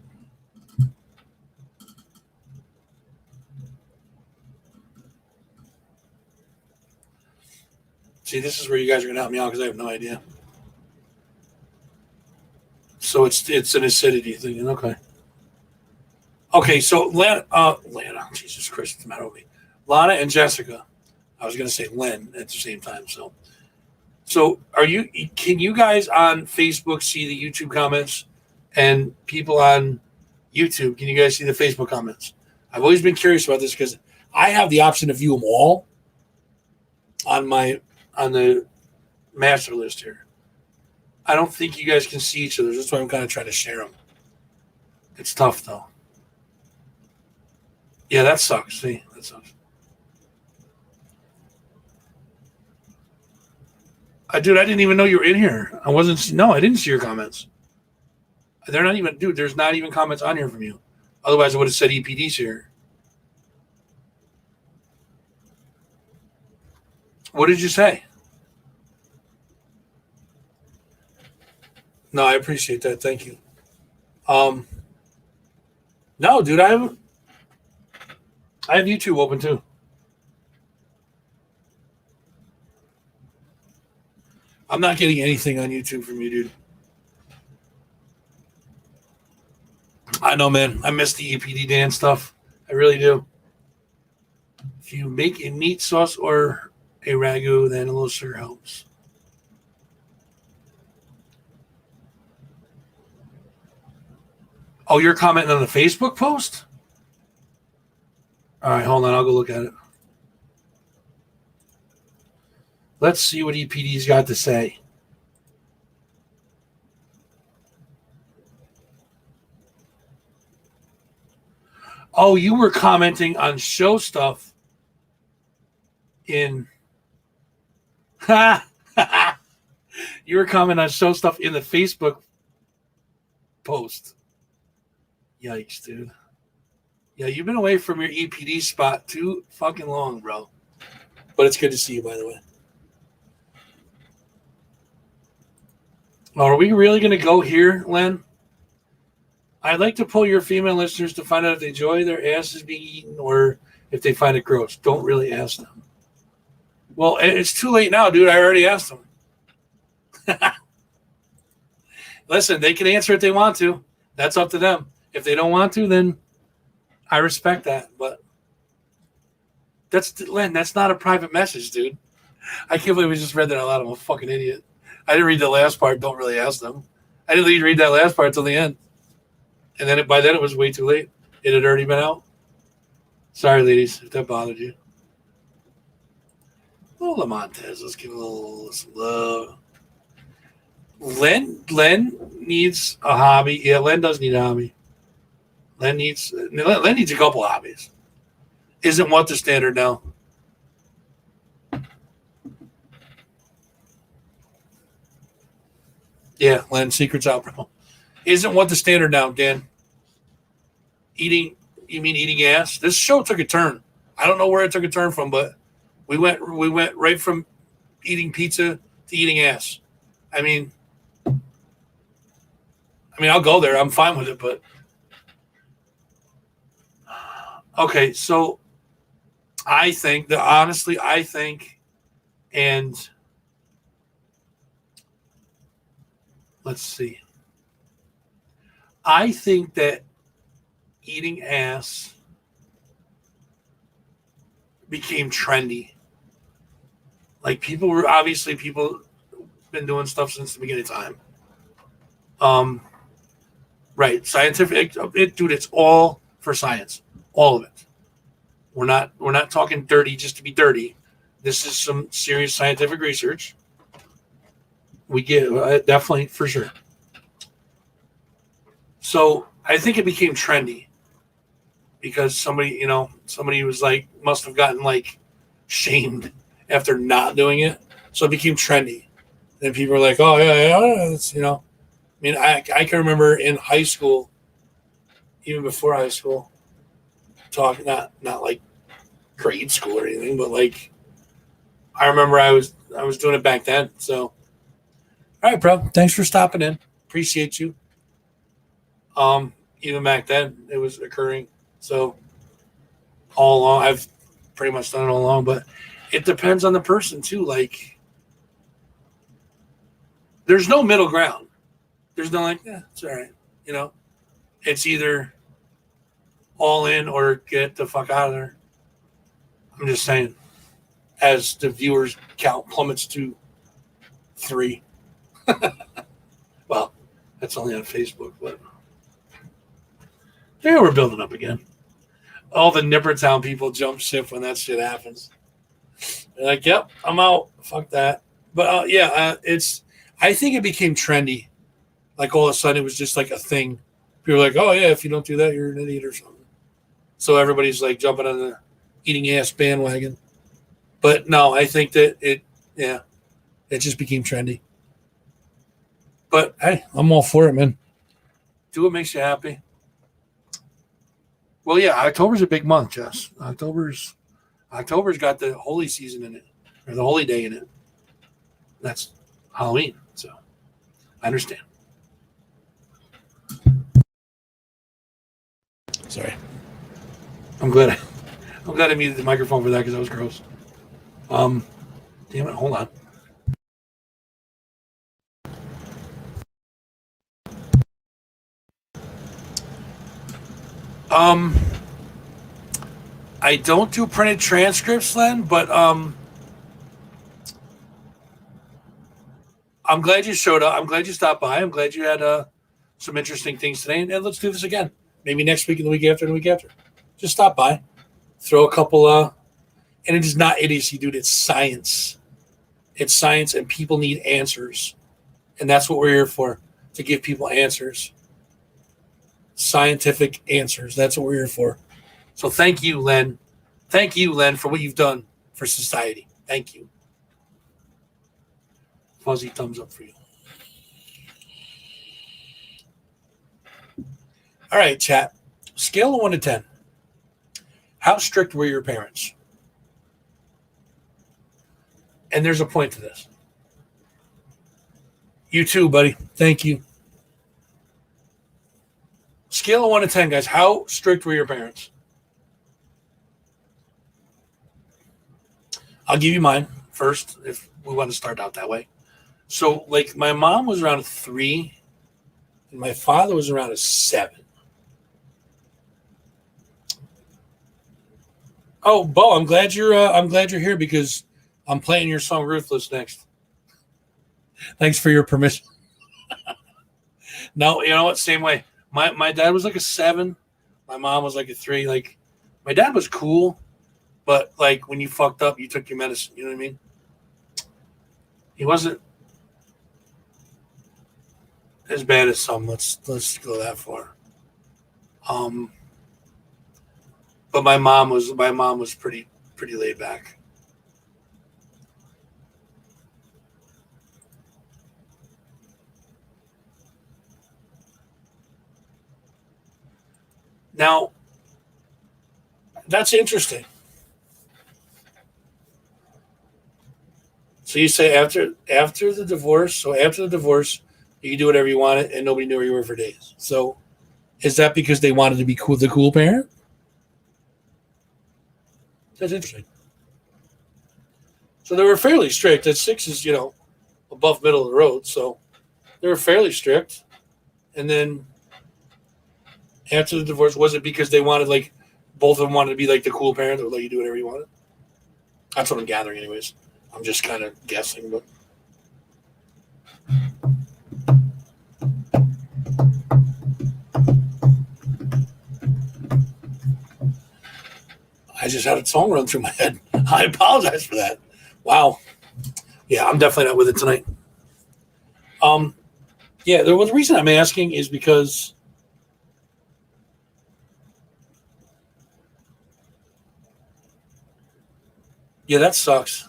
See, this is where you guys are going to help me out because I have no idea. So it's an acidity thing. Okay. Okay, so Lana, Jesus Christ, what's the matter with me? Lana and Jessica. I was going to say Len at the same time. So can you guys on Facebook see the YouTube comments and people on YouTube? Can you guys see the Facebook comments? I've always been curious about this because I have the option to view them all. on the master list here. I don't think you guys can see each other. That's why I'm kind of trying to share them. It's tough though. Yeah, that sucks. See, that sucks. Dude, I didn't even know you were in here. I wasn't. No, I didn't see your comments. They're not even, dude. There's not even comments on here from you. Otherwise, I would have said EPD's here. What did you say? No, I appreciate that. Thank you. No, dude, I have YouTube open too. I'm not getting anything on YouTube from you, dude. I know, man. I miss the EPD Dan stuff. I really do. If you make a meat sauce or a ragu, then a little sugar helps. Oh, you're commenting on the Facebook post? All right, hold on. I'll go look at it. Let's see what EPD's got to say. Oh, you were commenting on show stuff in. You were commenting on show stuff in the Facebook post. Yikes, dude. Yeah, you've been away from your EPD spot too fucking long, bro. But it's good to see you, by the way. Oh, are we really going to go here, Len? I'd like to pull your female listeners to find out if they enjoy their asses being eaten or if they find it gross. Don't really ask them. Well, it's too late now, dude. I already asked them. Listen, they can answer if they want to. That's up to them. If they don't want to, then I respect that. But Len, that's not a private message, dude. I can't believe we just read that out loud. I'm a fucking idiot. I didn't read the last part. Don't really ask them. I didn't read that last part till the end. And then by then it was way too late. It had already been out. Sorry, ladies, if that bothered you. Oh, Lamontez, let's give a little love. Len needs a hobby. Yeah, Len does need a hobby. Len needs a couple hobbies. Isn't what the standard now? Yeah, Len, secret's out, bro. Isn't what the standard now, Dan? You mean eating ass? This show took a turn. I don't know where it took a turn from, but we went right from eating pizza to eating ass. I mean, I'll go there. I'm fine with it, but okay. So I think, and let's see. I think that eating ass became trendy. Like people been doing stuff since the beginning of time. Right. Scientific, dude, it's all for science. All of it. We're not talking dirty just to be dirty. This is some serious scientific research. We get definitely for sure. So I think it became trendy because somebody was like, must have gotten like shamed after not doing it. So it became trendy. And people were like, oh yeah, it's, I mean, I can remember in high school, even before high school, talking not like grade school or anything, but like I remember I was doing it back then. So, all right, bro. Thanks for stopping in. Appreciate you. Even back then it was occurring. So all along, I've pretty much done it all along, but it depends on the person too. Like there's no middle ground. There's no like, yeah, it's all right. It's either all in or get the fuck out of there. I'm just saying, as the viewers count plummets to 3. Well, that's only on Facebook, but yeah, we're building up again. All the Nippertown people jump ship when that shit happens. They're like, yep, I'm out. Fuck that. But yeah, I think it became trendy. Like all of a sudden, it was just like a thing. People were like, oh yeah, if you don't do that, you're an idiot or something. So everybody's like jumping on the eating ass bandwagon. But no, I think that yeah, it just became trendy. But hey, I'm all for it, man. Do what makes you happy. Well, yeah, October's a big month, Jess. October's got the holy season in it, or the holy day in it. That's Halloween. So I understand. Sorry. I'm glad. I'm glad I muted the microphone for that because that was gross. Damn it. Hold on. Um, I don't do printed transcripts, Len, but I'm glad you showed up. I'm glad you stopped by. I'm glad you had some interesting things today, and let's do this again. Maybe next week and the week after and the week after. Just stop by, throw a couple. And it is not idiocy, dude. It's science. It's science, and people need answers, and that's what we're here for, to give people answers, scientific answers. That's what we're here for. So thank you, Len. Thank you, Len, for what you've done for society. Thank you. Fuzzy thumbs up for you. All right, chat. Scale of 1 to 10. How strict were your parents? And there's a point to this. You too, buddy. Thank you. Scale of 1 to 10, guys. How strict were your parents? I'll give you mine first if we want to start out that way. So, like, my mom was around a 3, and my father was around a 7. Oh, Bo, I'm glad you're here because I'm playing your song "Ruthless" next. Thanks for your permission. No, you know what? Same way. My dad was like a 7. My mom was like a 3. Like, my dad was cool, but like when you fucked up, you took your medicine. You know what I mean? He wasn't as bad as some. Let's go that far. Um, but my mom was pretty laid back. Now, that's interesting. So you say after the divorce, so after the divorce, you can do whatever you wanted, and nobody knew where you were for days. So is that because they wanted to be cool, the cool parent? That's interesting. So they were fairly strict. That 6 is above middle of the road, so they were fairly strict. And then after the divorce, was it because they wanted like both of them wanted to be like the cool parent that would let you do whatever you wanted? That's what I'm gathering, anyways. I'm just kind of guessing, but I just had a song run through my head. I apologize for that. Wow. Yeah, I'm definitely not with it tonight. Um, yeah, the reason I'm asking is because yeah, that sucks.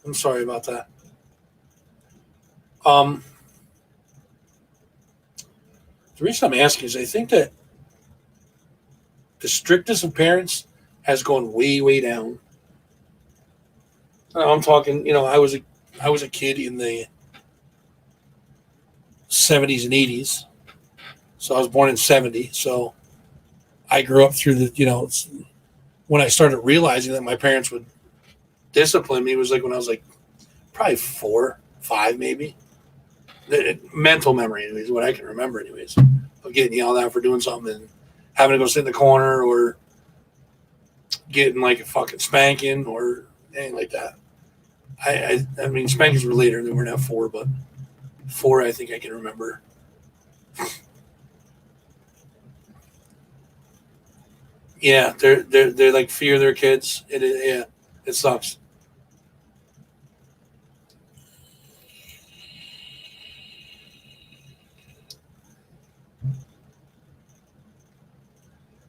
I'm sorry about that. Um, the reason I'm asking is I think that the strictness of parents has gone way, way down. I'm talking, I was a kid in the 70s and 80s. So I was born in 70. So I grew up through when I started realizing that my parents would discipline me was like when I was like probably 4, 5, maybe. Mental memory, anyways, what I can remember, anyways, of getting yelled at for doing something and having to go sit in the corner or getting like a fucking spanking or anything like that. I mean, spankings were later; they weren't at 4, but 4, I think I can remember. Yeah, they're like fear their kids. Yeah, it sucks.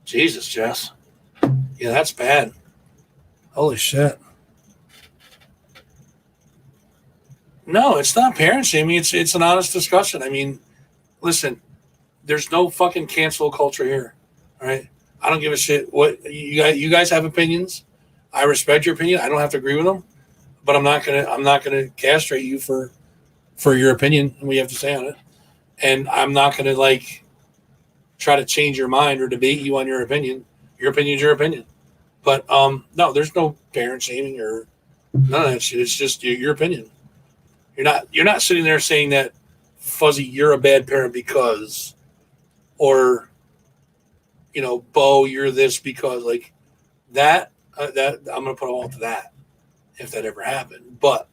Jesus, Jess. Yeah, that's bad. Holy shit. No, it's not parent shaming. It's an honest discussion. I mean, listen, there's no fucking cancel culture here. All right. I don't give a shit what you guys have opinions. I respect your opinion. I don't have to agree with them, but I'm not gonna castrate you for your opinion and what you have to say on it. And I'm not gonna like try to change your mind or debate you on your opinion. Your opinion's your opinion. But no, there's no parent shaming or none of that shit. It's just your opinion. You're not sitting there saying that Fuzzy, you're a bad parent because, or Bo, you're this because like that I'm gonna put all to that if that ever happened. But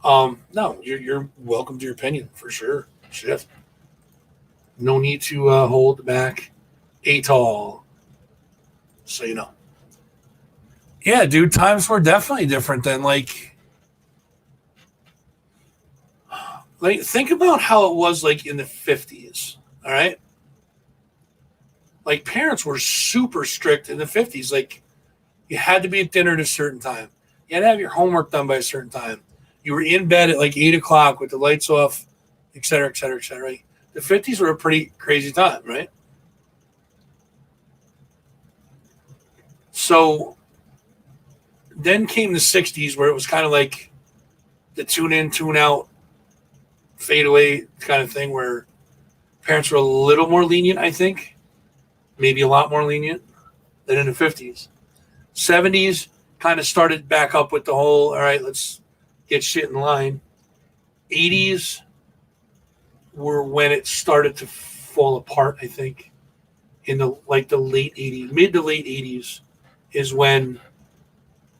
no, you're welcome to your opinion for sure. Shit, no need to hold back at all. So yeah, dude, times were definitely different than like think about how it was like in the 50s. All right, like parents were super strict in the 50s. Like you had to be at dinner at a certain time. You had to have your homework done by a certain time. You were in bed at like 8 o'clock with the lights off, et cetera, et cetera, et cetera. Right? The 50s were a pretty crazy time, right? So then came the 60s where it was kind of like the tune in, tune out, fade away kind of thing where parents were a little more lenient, I think, maybe a lot more lenient than in the 50s. 70s kind of started back up with the whole, all right, let's get shit in line. 80s were when it started to fall apart, I think. In the late 80s, mid to late 80s is when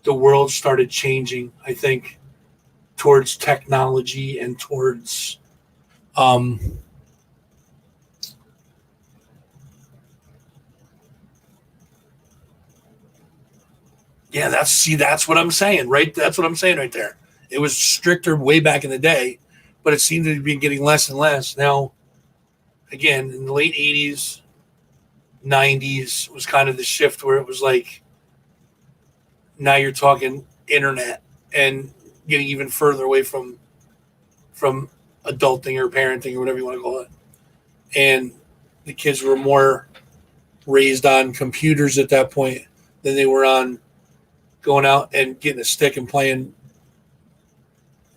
the world started changing, I think, towards technology and towards yeah, that's what I'm saying, right? That's what I'm saying right there. It was stricter way back in the day, but it seemed to be getting less and less. Now, again, in the late 80s, 90s was kind of the shift where it was like now you're talking internet and getting even further away from adulting or parenting or whatever you want to call it. And the kids were more raised on computers at that point than they were on going out and getting a stick and playing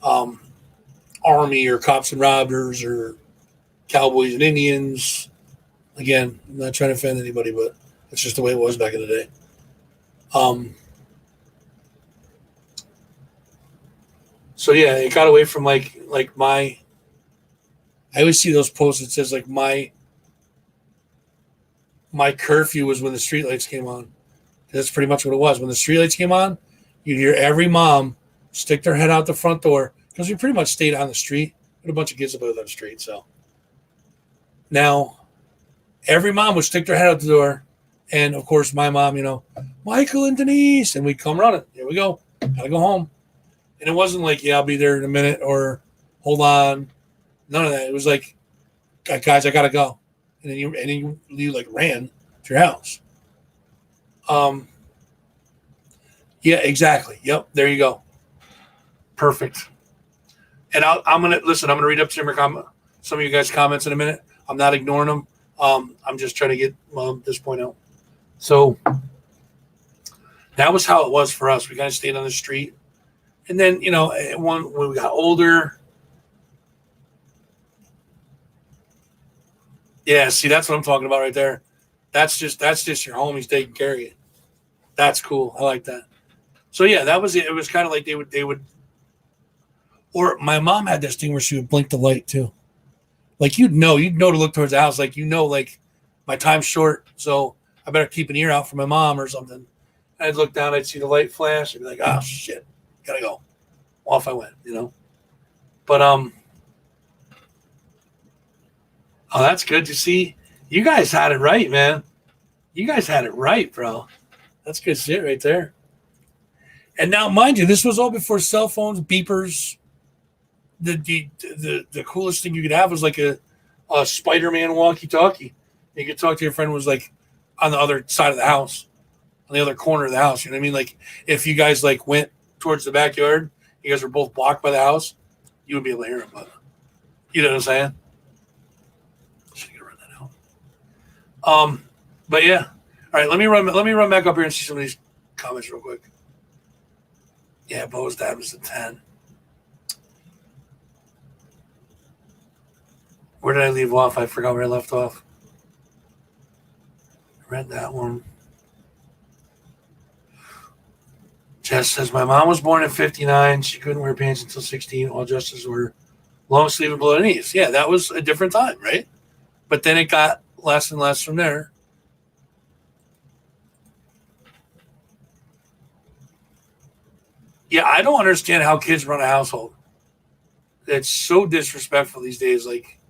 Army or Cops and Robbers or Cowboys and Indians. Again, I'm not trying to offend anybody, but that's just the way it was back in the day. So yeah, it got away from like my. I always see those posts that says like my curfew was when the streetlights came on. That's pretty much what it was. When the streetlights came on, you'd hear every mom stick their head out the front door because we pretty much stayed on the street. We had a bunch of kids that lived on the street. So now every mom would stick their head out the door. And of course, my mom, Michael and Denise, and we'd come running. Here we go. Gotta go home. And it wasn't like, yeah, I'll be there in a minute or hold on. None of that. It was like, guys, I gotta go. And then you like ran to your house. Yeah, exactly. Yep. There you go. Perfect. And I'm gonna read up some of you guys' comments in a minute. I'm not ignoring them. I'm just trying to get this point out. So that was how it was for us. We kind of stayed on the street, and then when we got older. Yeah, see, that's what I'm talking about right there. That's just your homies taking care of you. That's cool. I like that. So yeah, that was it. It was kind of like they would, or my mom had this thing where she would blink the light too. Like you'd know to look towards the house. Like like my time's short, so I better keep an ear out for my mom or something. I'd look down, I'd see the light flash, I'd be like, oh shit, gotta go. Off I went, But oh, that's good to see. You guys had it right, man. You guys had it right, bro. That's good shit right there. And now, mind you, this was all before cell phones, beepers. The coolest thing you could have was like a Spider-Man walkie-talkie. You could talk to your friend who was like on the other side of the house, on the other corner of the house. You know what I mean? Like if you guys like went towards the backyard, you guys were both blocked by the house, you would be able to hear him. But you know what I'm saying? Should I run that out? But yeah. All right, let me run back up here and see some of these comments real quick. Yeah, Bo's dad was a 10. Where did I leave off? I forgot where I left off. I read that one. Jess says, my mom was born in 59. She couldn't wear pants until 16. All dresses were long sleeve and below the knees. Yeah, that was a different time, right? But then it got less and less from there. Yeah, I don't understand how kids run a household. It's so disrespectful these days. Like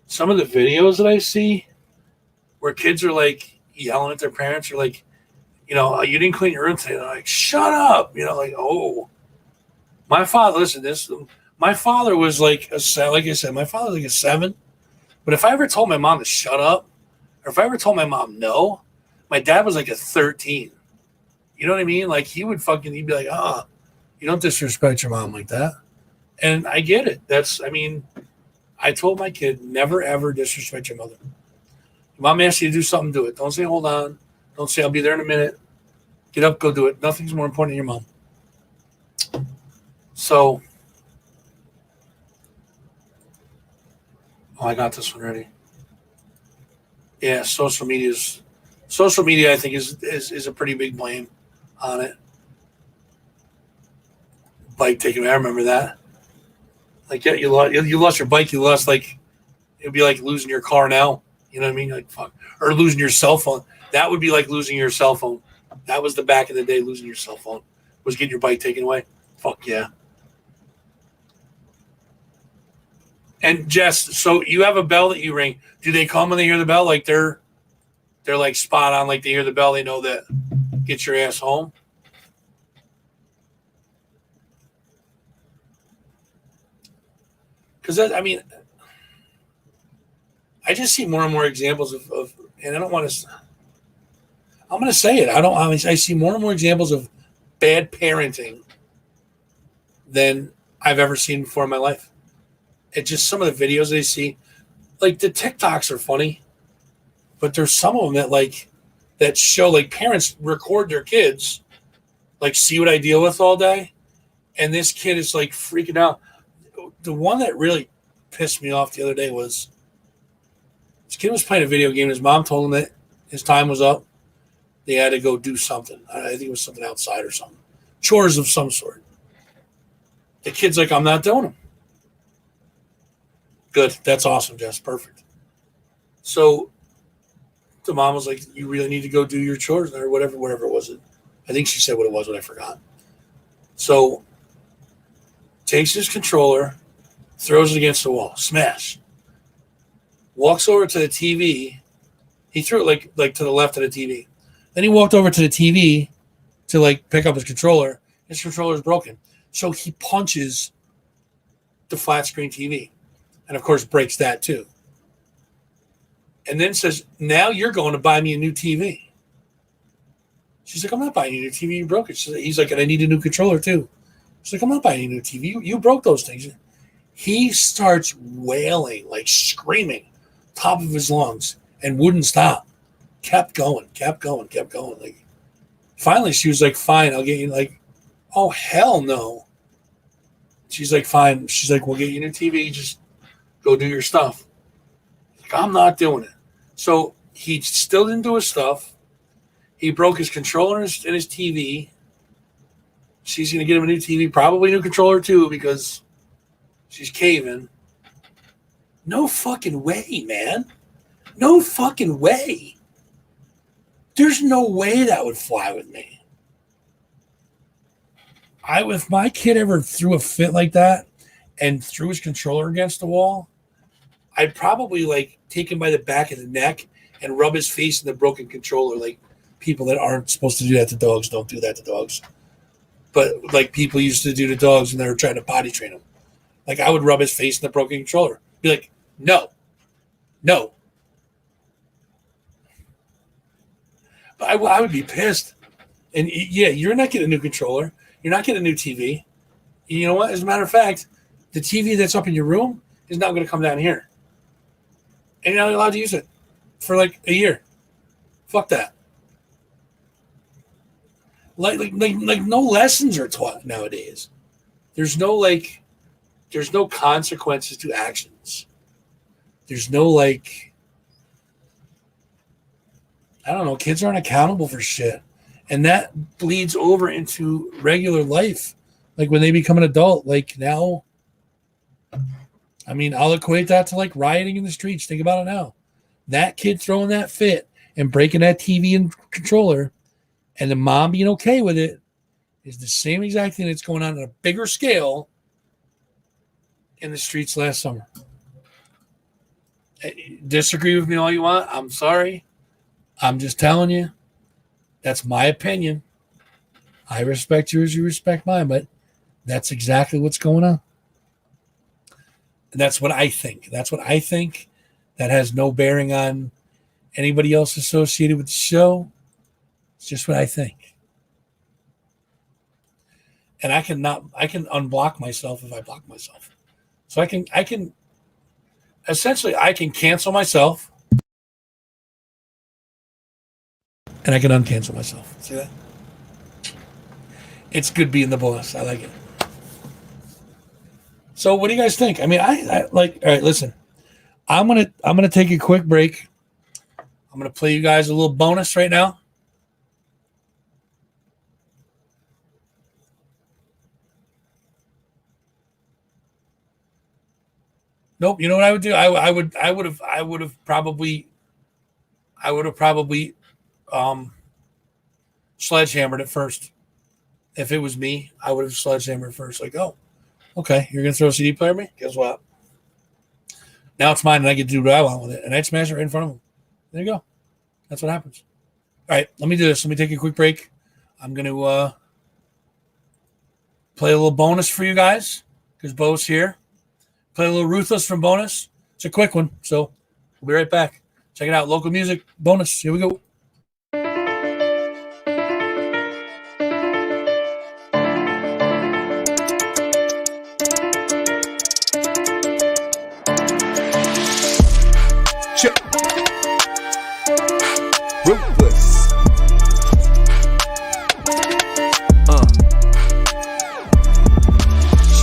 some of the videos that I see where kids are like yelling at their parents or like, you know, you didn't clean your room today. They're like, shut up. You know, like, oh, my father, listen, my father was like like I said, my father was like a 7. But if I ever told my mom to shut up, or if I ever told my mom no, my dad was like a 13. You know what I mean? Like he'd be like, you don't disrespect your mom like that. And I get it. I told my kid, never, ever disrespect your mother. Your mom asks you to do something, do it. Don't say, hold on. Don't say, I'll be there in a minute. Get up, go do it. Nothing's more important than your mom. So, I got this one ready. Yeah, social media, I think, is a pretty big blame on it. Bike taking, I remember that. Like, yeah, you lost your bike. You lost, like, it'd be like losing your car now. You know what I mean? Like, fuck. Or losing your cell phone. That would be like losing your cell phone. That was the back of the day, losing your cell phone. Was getting your bike taken away. Fuck yeah. And Jess, so you have a bell that you ring. Do they come when they hear the bell? Like they're like spot on. Like they hear the bell, they know that get your ass home. Because I just see more and more examples of and I don't want to. I'm going to say it. I see more and more examples of bad parenting than I've ever seen before in my life. It's just some of the videos I see, like the TikToks are funny, but there's some of them that show like parents record their kids, like see what I deal with all day, and this kid is like freaking out. The one that really pissed me off the other day was this kid was playing a video game. His mom told him that his time was up. They had to go do something. I think it was something outside or something. Chores of some sort. The kid's like, I'm not doing them. Good. That's awesome, Jess. Perfect. So the mom was like, you really need to go do your chores or whatever it was. I think she said what it was, but I forgot. So takes his controller, throws it against the wall. Smash. Walks over to the TV. He threw it like to the left of the TV. Then he walked over to the TV to like pick up his controller. His controller is broken. So he punches the flat screen TV. And of course breaks that too. And then says, now you're going to buy me a new TV. She's like, I'm not buying you a new TV. You broke it. He's like, and I need a new controller too. She's like, I'm not buying you a new TV. You broke those things. He starts wailing, like screaming, top of his lungs, and wouldn't stop. Kept going. Like, finally, she was like, fine, I'll get you. Like, oh, hell no. She's like, fine. She's like, we'll get you a new TV. Just go do your stuff. Like, I'm not doing it. So he still didn't do his stuff. He broke his controller and his TV. She's going to get him a new TV, probably a new controller too, because she's caving. No fucking way, man. No fucking way. There's no way that would fly with me. If my kid ever threw a fit like that and threw his controller against the wall, I'd probably like take him by the back of the neck and rub his face in the broken controller. Like people that aren't supposed to do that to dogs don't do that to dogs. But like people used to do to dogs when they were trying to potty train them. Like I would rub his face in the broken controller. Be like, no. But I would be pissed. And yeah, you're not getting a new controller. You're not getting a new TV. You know what? As a matter of fact, the TV that's up in your room is now going to come down here. And you're not allowed to use it for like a year. Fuck that. Like no lessons are taught nowadays. There's no consequences to actions. There's no like, I don't know, kids aren't accountable for shit. And that bleeds over into regular life. Like when they become an adult, like now, I mean, I'll equate that to like rioting in the streets. Think about it now. That kid throwing that fit and breaking that TV and controller and the mom being okay with it is the same exact thing that's going on a bigger scale in the streets last summer. Disagree with me all you want. I'm sorry. I'm just telling you. That's my opinion. I respect yours, you respect mine, but that's exactly what's going on. And that's what I think. That's what I think. That has no bearing on anybody else associated with the show. It's just what I think. And I can unblock myself if I block myself. So I can essentially I can cancel myself and I can uncancel myself. See that? It's good being the boss. I like it. So what do you guys think? I mean, I like, all right, listen. I'm gonna take a quick break. I'm gonna play you guys a little bonus right now. Nope. You know what I would do? I would have probably sledgehammered it first. If it was me, I would have sledgehammered first. Like, oh, okay, you're gonna throw a CD player at me? Guess what? Now it's mine, and I get to do what I want with it, and I'd smash it right in front of him. There you go. That's what happens. All right, let me do this. Let me take a quick break. I'm gonna play a little bonus for you guys because Bo's here. Play a little Ruthless from Bonus. It's a quick one, so we'll be right back. Check it out. Local music bonus. Here we go. Check. Ruthless.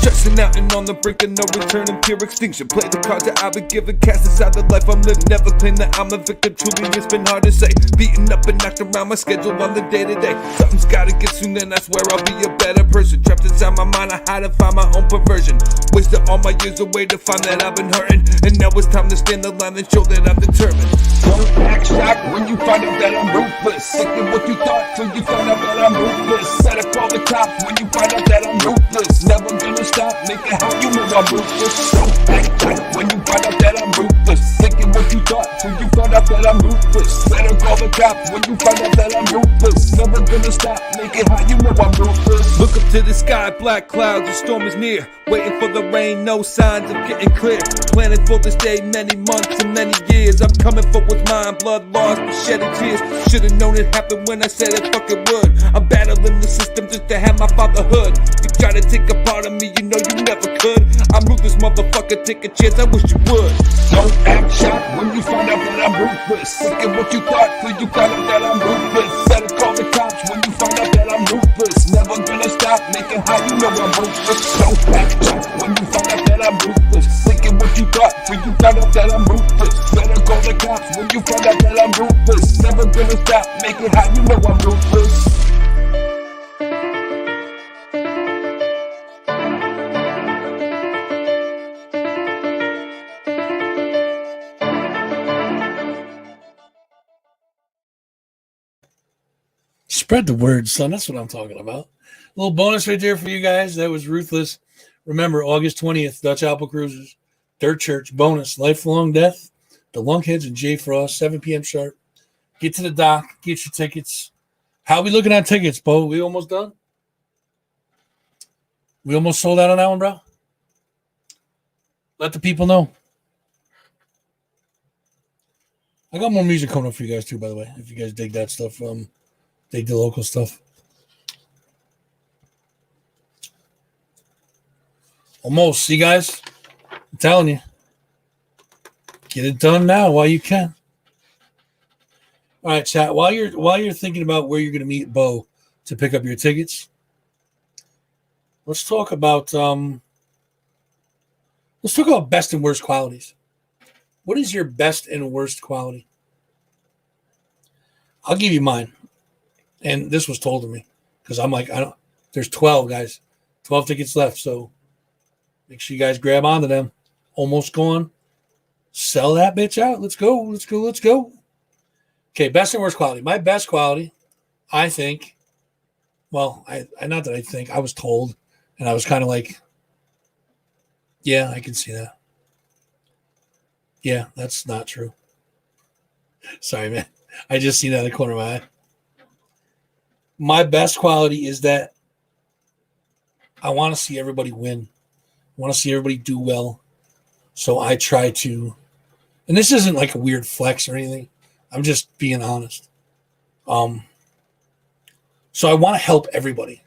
Stressing out and on the brink of no return and pure extinction. Play the cards that I've been given, cast aside the life I'm living. Never claim that I'm a victim, truly it's been hard to say. Beaten up and knocked around my schedule on the day to day. Something's gotta get soon, then I swear I'll be a better person. Trapped inside my mind, I had to find my own perversion. Wasted all my years away to find that I've been hurting. And now it's time to stand the line and show that I'm determined. Don't act shocked when you find out that I'm ruthless. Sick of what you thought till you find out that I'm ruthless. Better call the cops when you find out that I'm ruthless. Never gonna stop, make it how you know I'm ruthless. Don't act shocked when you find out that I'm ruthless. Sick of what you thought till you find out that I'm ruthless. Better call the cops when you find out that I'm ruthless. Never gonna stop, make it how you know I'm ruthless. Look up to the sky, black clouds, the storm is near. Waiting for the rain, no signs of getting clear. Planning for this day many months and many years. I'm coming for what's mine, blood lost, but shedding tears. Should've known it happened when I said it fucking would. I'm battling the system just to have my fatherhood. You try to take a part of me, you know you never could. I'm ruthless, motherfucker, take a chance, I wish you would. Don't act shocked when you find out that I'm ruthless. Sick of what you thought till you find out that I'm ruthless. Better call the cops when you find out that I'm ruthless. Never gonna stop, making how you know I'm ruthless. Don't act shocked when you find out that I'm ruthless. Sick of what you thought till you find out that I'm ruthless. Better call the cops when you find out that I'm ruthless. Never gonna stop, making how you know I'm ruthless. Spread the word, son. That's what I'm talking about. A little bonus right there for you guys. That was Ruthless. Remember, August 20th, Dutch Apple Cruisers, Dirt Church, bonus, Lifelong Death, the Lunkheads and J Frost, 7 p.m. sharp. Get to the dock, get your tickets. How we looking at tickets, Bo? We almost done? We almost sold out on that one, bro? Let the people know. I got more music coming up for you guys too, by the way. If you guys dig that stuff, dig the local stuff. Almost, see guys? I'm telling you. Get it done now while you can. All right, chat. While you're thinking about where you're gonna meet Bo to pick up your tickets, let's talk about best and worst qualities. What is your best and worst quality? I'll give you mine. And this was told to me because I'm like, there's 12 guys, 12 tickets left. So make sure you guys grab onto them. Almost gone. Sell that bitch out. Let's go. Let's go. Let's go. Okay. Best and worst quality. My best quality, I think, well, I not that I think, I was told, and I was kind of like, yeah, I can see that. Yeah, that's not true. Sorry, man. I just seen that in the corner of my eye. My best quality is that I want to see everybody win. I want to see everybody do well. So I try to, and this isn't like a weird flex or anything. I'm just being honest. So I want to help everybody.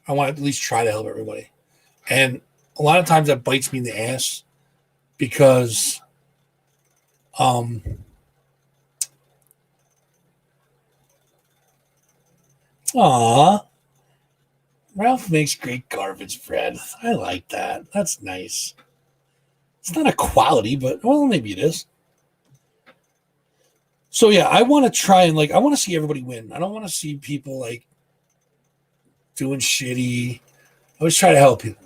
I want to at least try to help everybody. And a lot of times that bites me in the ass because Ralph makes great garbage bread. I like that. That's nice. It's not a quality, but well, maybe it is. So yeah, I want to try and I want to see everybody win. I don't want to see people like doing shitty. I always try to help people.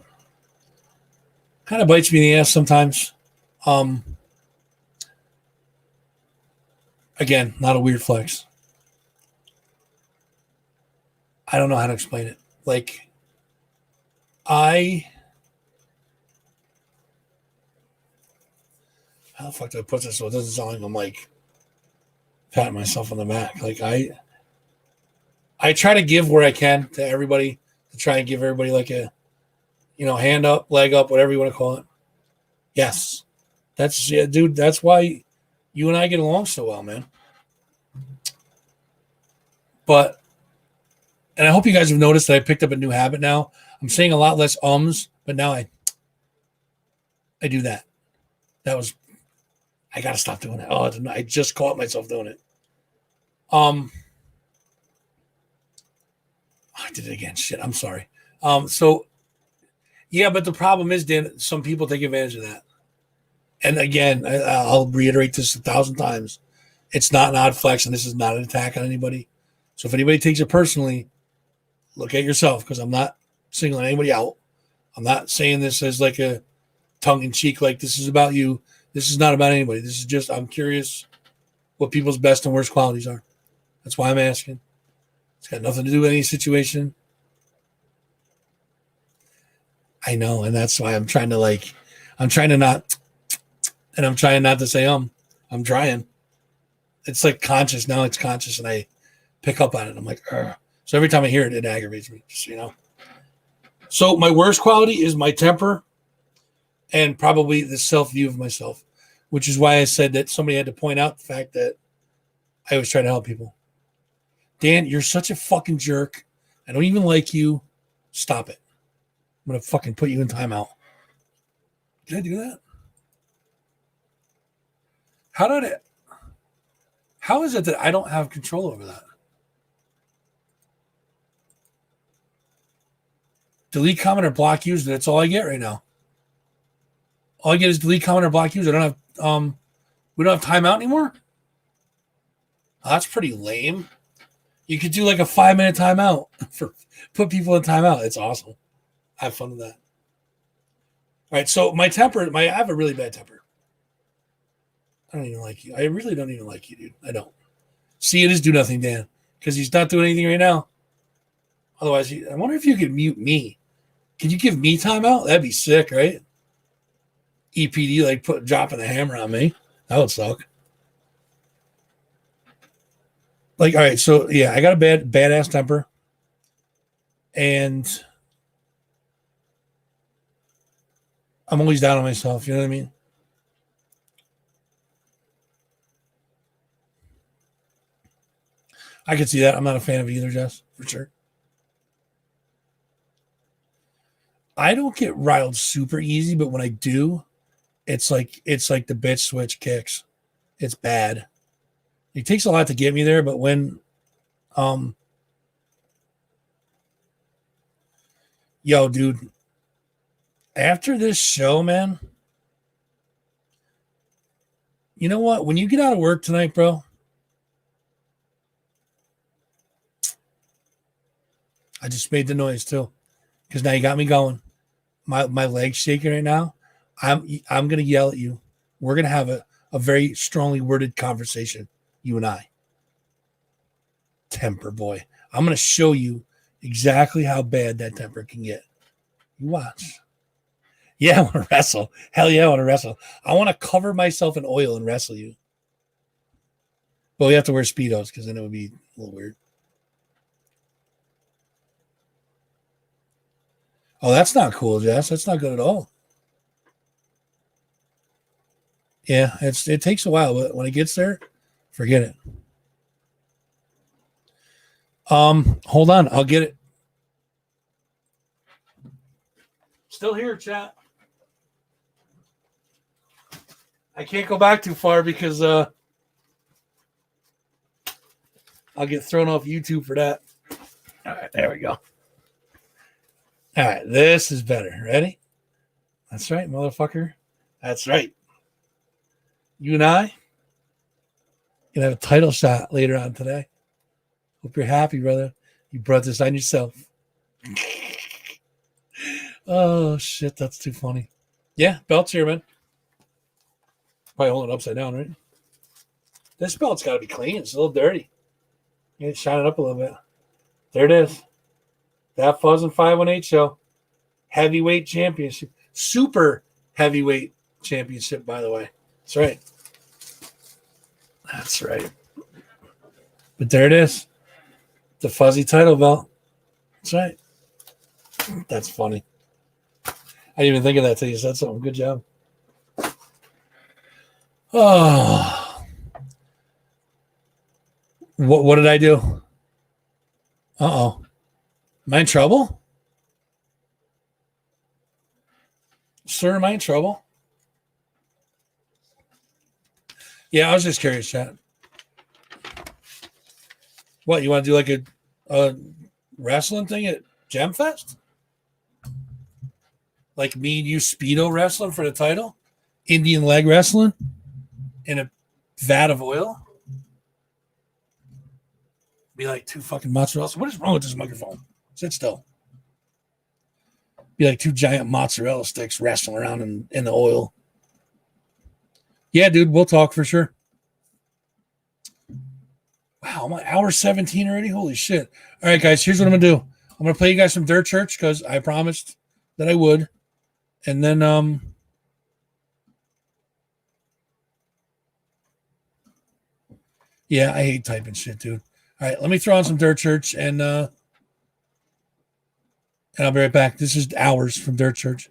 Kind of bites me in the ass sometimes. Again, not a weird flex. I don't know how to explain it. How the fuck do I put this so it doesn't sound like I'm like patting myself on the back? I try to give where I can to everybody, to try and give everybody like a, hand up, leg up, whatever you want to call it. Yes. Dude, that's why you and I get along so well, man. And I hope you guys have noticed that I picked up a new habit now. I'm saying a lot less but now I do that. I got to stop doing that. Oh, I just caught myself doing it. I did it again. Shit, I'm sorry. So, yeah, but the problem is, Dan, some people take advantage of that. And again, I'll reiterate this 1,000 times. It's not an odd flex, and this is not an attack on anybody. So if anybody takes it personally, look at yourself, because I'm not singling anybody out. I'm not saying this as like a tongue-in-cheek, like this is about you. This is not about anybody. This is just, I'm curious what people's best and worst qualities are. That's why I'm asking. It's got nothing to do with any situation. I know, and that's why I'm trying to not, and I'm trying not to say I'm trying. It's like conscious. Now it's conscious, and I pick up on it. I'm like, ugh. So every time I hear it, it aggravates me, just so you know. So my worst quality is my temper and probably the self-view of myself, which is why I said that somebody had to point out the fact that I always try to help people. Dan, you're such a fucking jerk. I don't even like you. Stop it. I'm going to fucking put you in timeout. Did I do that? How is it that I don't have control over that? Delete comment or block user. That's all I get right now. All I get is delete comment or block user. I don't have we don't have timeout anymore? Oh, that's pretty lame. You could do like a 5-minute timeout for put people in timeout. It's awesome. I have fun with that. All right, so my temper, I have a really bad temper. I don't even like you. I really don't even like you, dude. I don't. See, it is do nothing, Dan, because he's not doing anything right now. Otherwise, I wonder if you could mute me. Could you give me timeout? That'd be sick, right? EPD, dropping the hammer on me. That would suck. All right, so yeah, I got a badass temper. And I'm always down on myself, you know what I mean? I could see that. I'm not a fan of it either, Jess, for sure. I don't get riled super easy, but when I do, it's like the bitch switch kicks. It's bad. It takes a lot to get me there, but when yo, dude, after this show, man, you know what? When you get out of work tonight, bro, I just made the noise too, because now you got me going. My leg's shaking right now. I'm gonna yell at you. We're gonna have a very strongly worded conversation, you and I. Temper boy. I'm gonna show you exactly how bad that temper can get. You watch. Yeah, I want to wrestle. Hell yeah, I want to wrestle. I want to cover myself in oil and wrestle you. But we have to wear Speedos because then it would be a little weird. Oh, that's not cool, Jess. That's not good at all. Yeah, it takes a while, but when it gets there, forget it. Hold on, I'll get it. Still here, chat. I can't go back too far because I'll get thrown off YouTube for that. All right, there we go. All right, this is better. Ready? That's right, motherfucker. That's right. You and I can have a title shot later on today. Hope you're happy, brother. You brought this on yourself. Oh, shit, that's too funny. Yeah, belt's here, man. Probably hold it upside down, right? This belt's got to be clean. It's a little dirty. You shine it up a little bit. There it is. That Fuzz and 518 show. Heavyweight championship. Super heavyweight championship, by the way. That's right. That's right. But there it is. The fuzzy title belt. That's right. That's funny. I didn't even think of that till you said something. Good job. Oh. What did I do? Uh-oh. Am I in trouble? Sir, am I in trouble? Yeah, I was just curious, chat. What, you want to do like a wrestling thing at Gem Fest? Like me and you Speedo wrestling for the title? Indian leg wrestling? In a vat of oil? Be like two fucking mozzarella. What is wrong with this microphone? Sit still. Be like two giant mozzarella sticks wrestling around in the oil. Yeah, dude, we'll talk for sure. Wow, I'm on hour 17 already. Holy shit. All right, guys, here's what I'm going to do. I'm going to play you guys some Dirt Church because I promised that I would. And then, yeah, I hate typing shit, dude. All right, let me throw on some Dirt Church and I'll be right back. This is Hours from Dirt Church.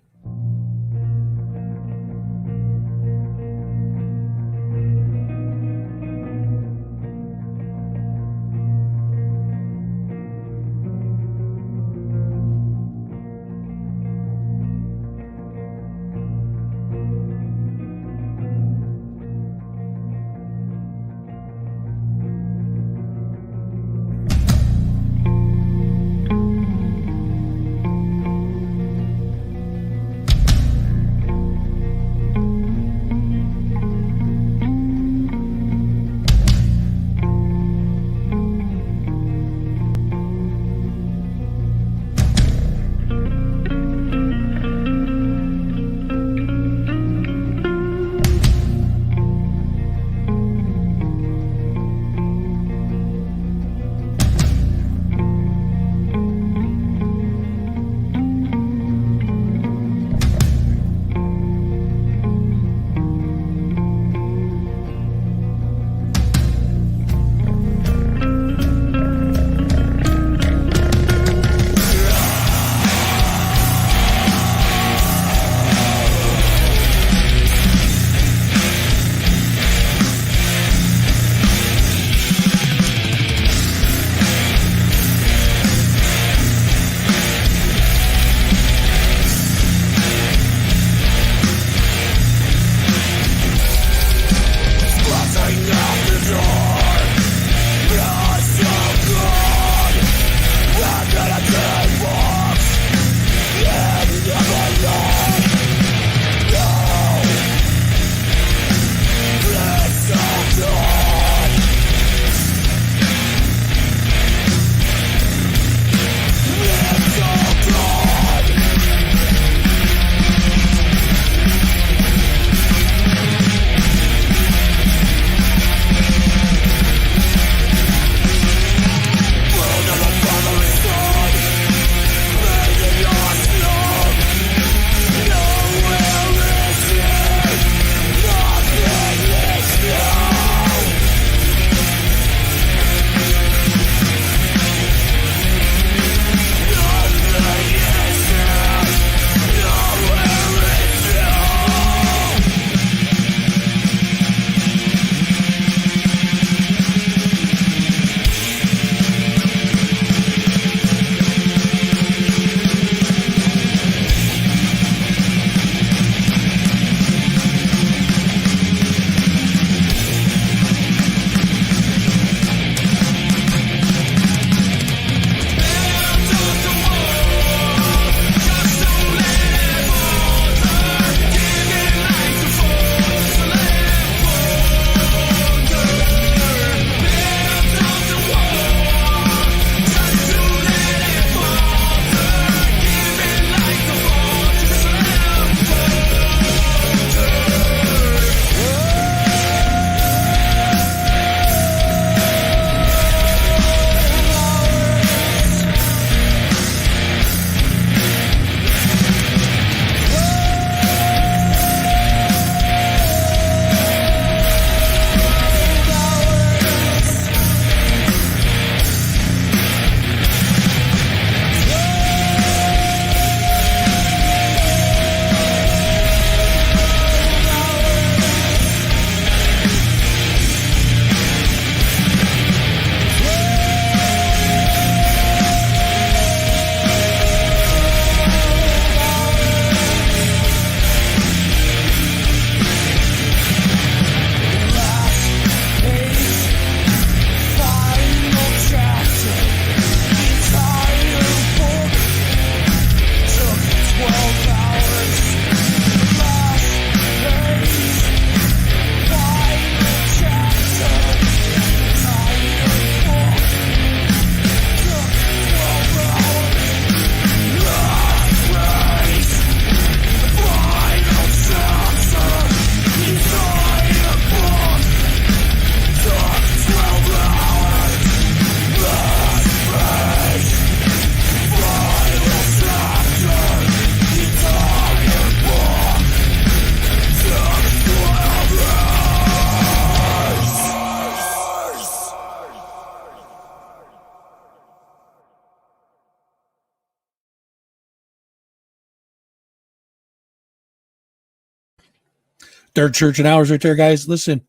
Dirt Church and Hours right there, guys. Listen,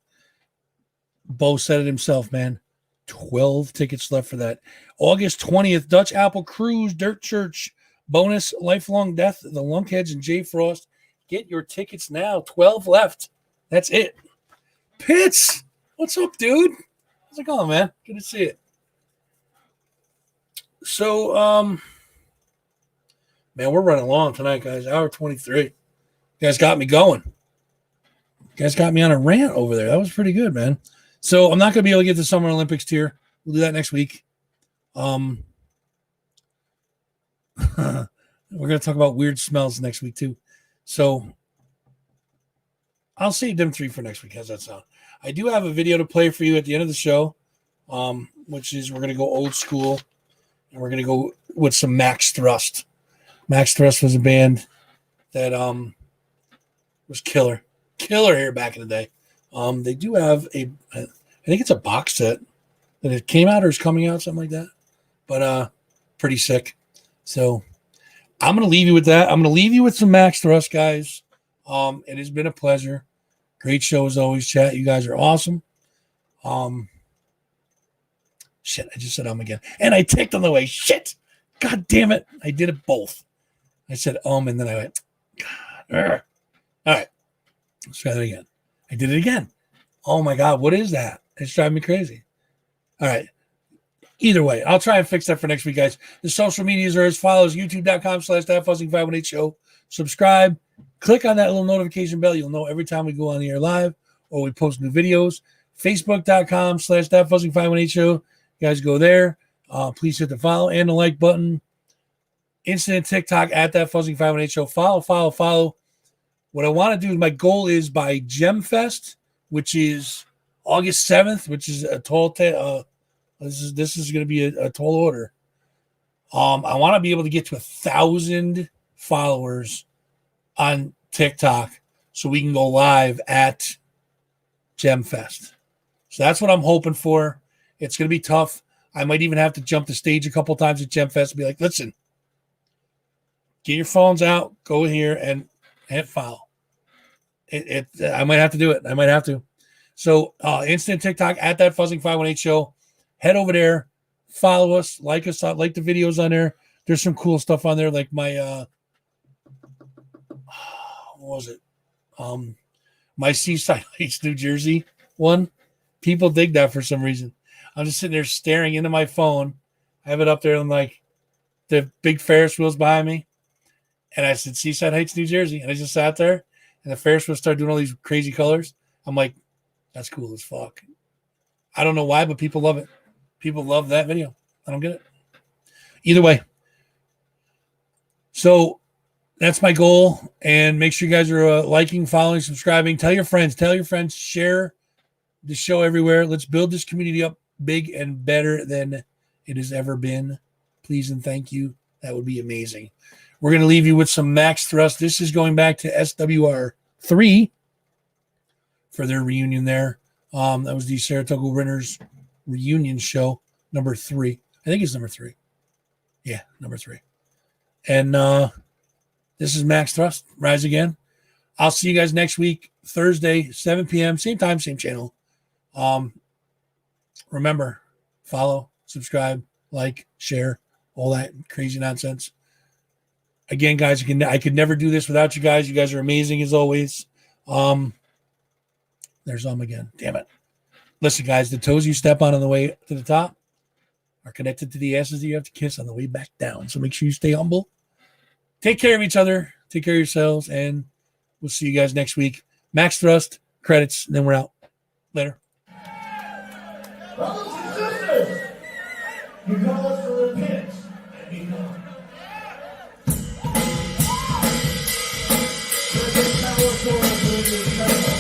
Bo said it himself, man. 12 tickets left for that. August 20th, Dutch Apple Cruise, Dirt Church, bonus, Lifelong Death, the Lunkheads, and Jay Frost. Get your tickets now. 12 left. That's it. Pitts, what's up, dude? How's it going, man? Good to see it. So, man, we're running long tonight, guys. Hour 23. You guys got me going. You guys got me on a rant over there. That was pretty good, man. So I'm not going to be able to get the Summer Olympics tier. We'll do that next week. We're going to talk about weird smells next week, too. So I'll save them 3 for next week. How's that sound? I do have a video to play for you at the end of the show, which is we're going to go old school, and we're going to go with some Max Thrust. Max Thrust was a band that was killer here back in the day. They do have I think it's a box set that it came out or is coming out, something like that. But pretty sick. So I'm going to leave you with that. I'm going to leave you with some Max Thrust, guys. It has been a pleasure. Great show as always, chat. You guys are awesome. Shit, I just said again. And I ticked on the way. Shit. God damn it. I did it both. I said and then I went, God. All right. Let's try that again. I did it again. Oh my God, what is that? It's driving me crazy. All right. Either way, I'll try and fix that for next week, guys. The social medias are as follows: youtube.com/thatfuzzing518 show. Subscribe. Click on that little notification bell. You'll know every time we go on the air live or we post new videos. Facebook.com/thatfuzzing518 show. You guys go there. Please hit the follow and the like button. Instant TikTok at thatfuzzing518 show. Follow. What I want to do is my goal is by GemFest, which is August 7th, which is a tall this is going to be a tall order. I want to be able to get to 1,000 followers on TikTok so we can go live at GemFest. So that's what I'm hoping for. It's going to be tough. I might even have to jump the stage a couple times at GemFest and be like, listen, get your phones out, go here and hit follow. I might have to do it. I might have to. So instant TikTok at that Fuzzing518 show. Head over there, follow us, like the videos on there. There's some cool stuff on there, like my what was it? My Seaside Heights, New Jersey one. People dig that for some reason. I'm just sitting there staring into my phone. I have it up there and like the big Ferris wheels behind me. And I said, Seaside Heights, New Jersey. And I just sat there and the Ferris wheel started doing all these crazy colors. I'm like, that's cool as fuck. I don't know why, but people love it. People love that video. I don't get it. Either way. So that's my goal. And make sure you guys are liking, following, subscribing. Tell your friends. Share the show everywhere. Let's build this community up big and better than it has ever been. Please and thank you. That would be amazing. We're going to leave you with some Max Thrust. This is going back to SWR 3 for their reunion there. That was the Saratoga Winners reunion show, number 3. I think it's number 3. Yeah, number 3. And this is Max Thrust. Rise Again. I'll see you guys next week, Thursday, 7 p.m., same time, same channel. Remember, follow, subscribe, like, share, all that crazy nonsense. Again, guys, I could never do this without you guys. You guys are amazing as always. There's again. Damn it. Listen, guys, the toes you step on the way to the top are connected to the asses that you have to kiss on the way back down. So make sure you stay humble. Take care of each other. Take care of yourselves. And we'll see you guys next week. Max Thrust, credits, and then we're out. Later. Brothers and sisters, you call us to repent and be known. There's a power source within this temple.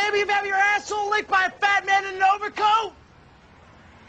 baby, you've had your asshole licked by a fat man in an overcoat?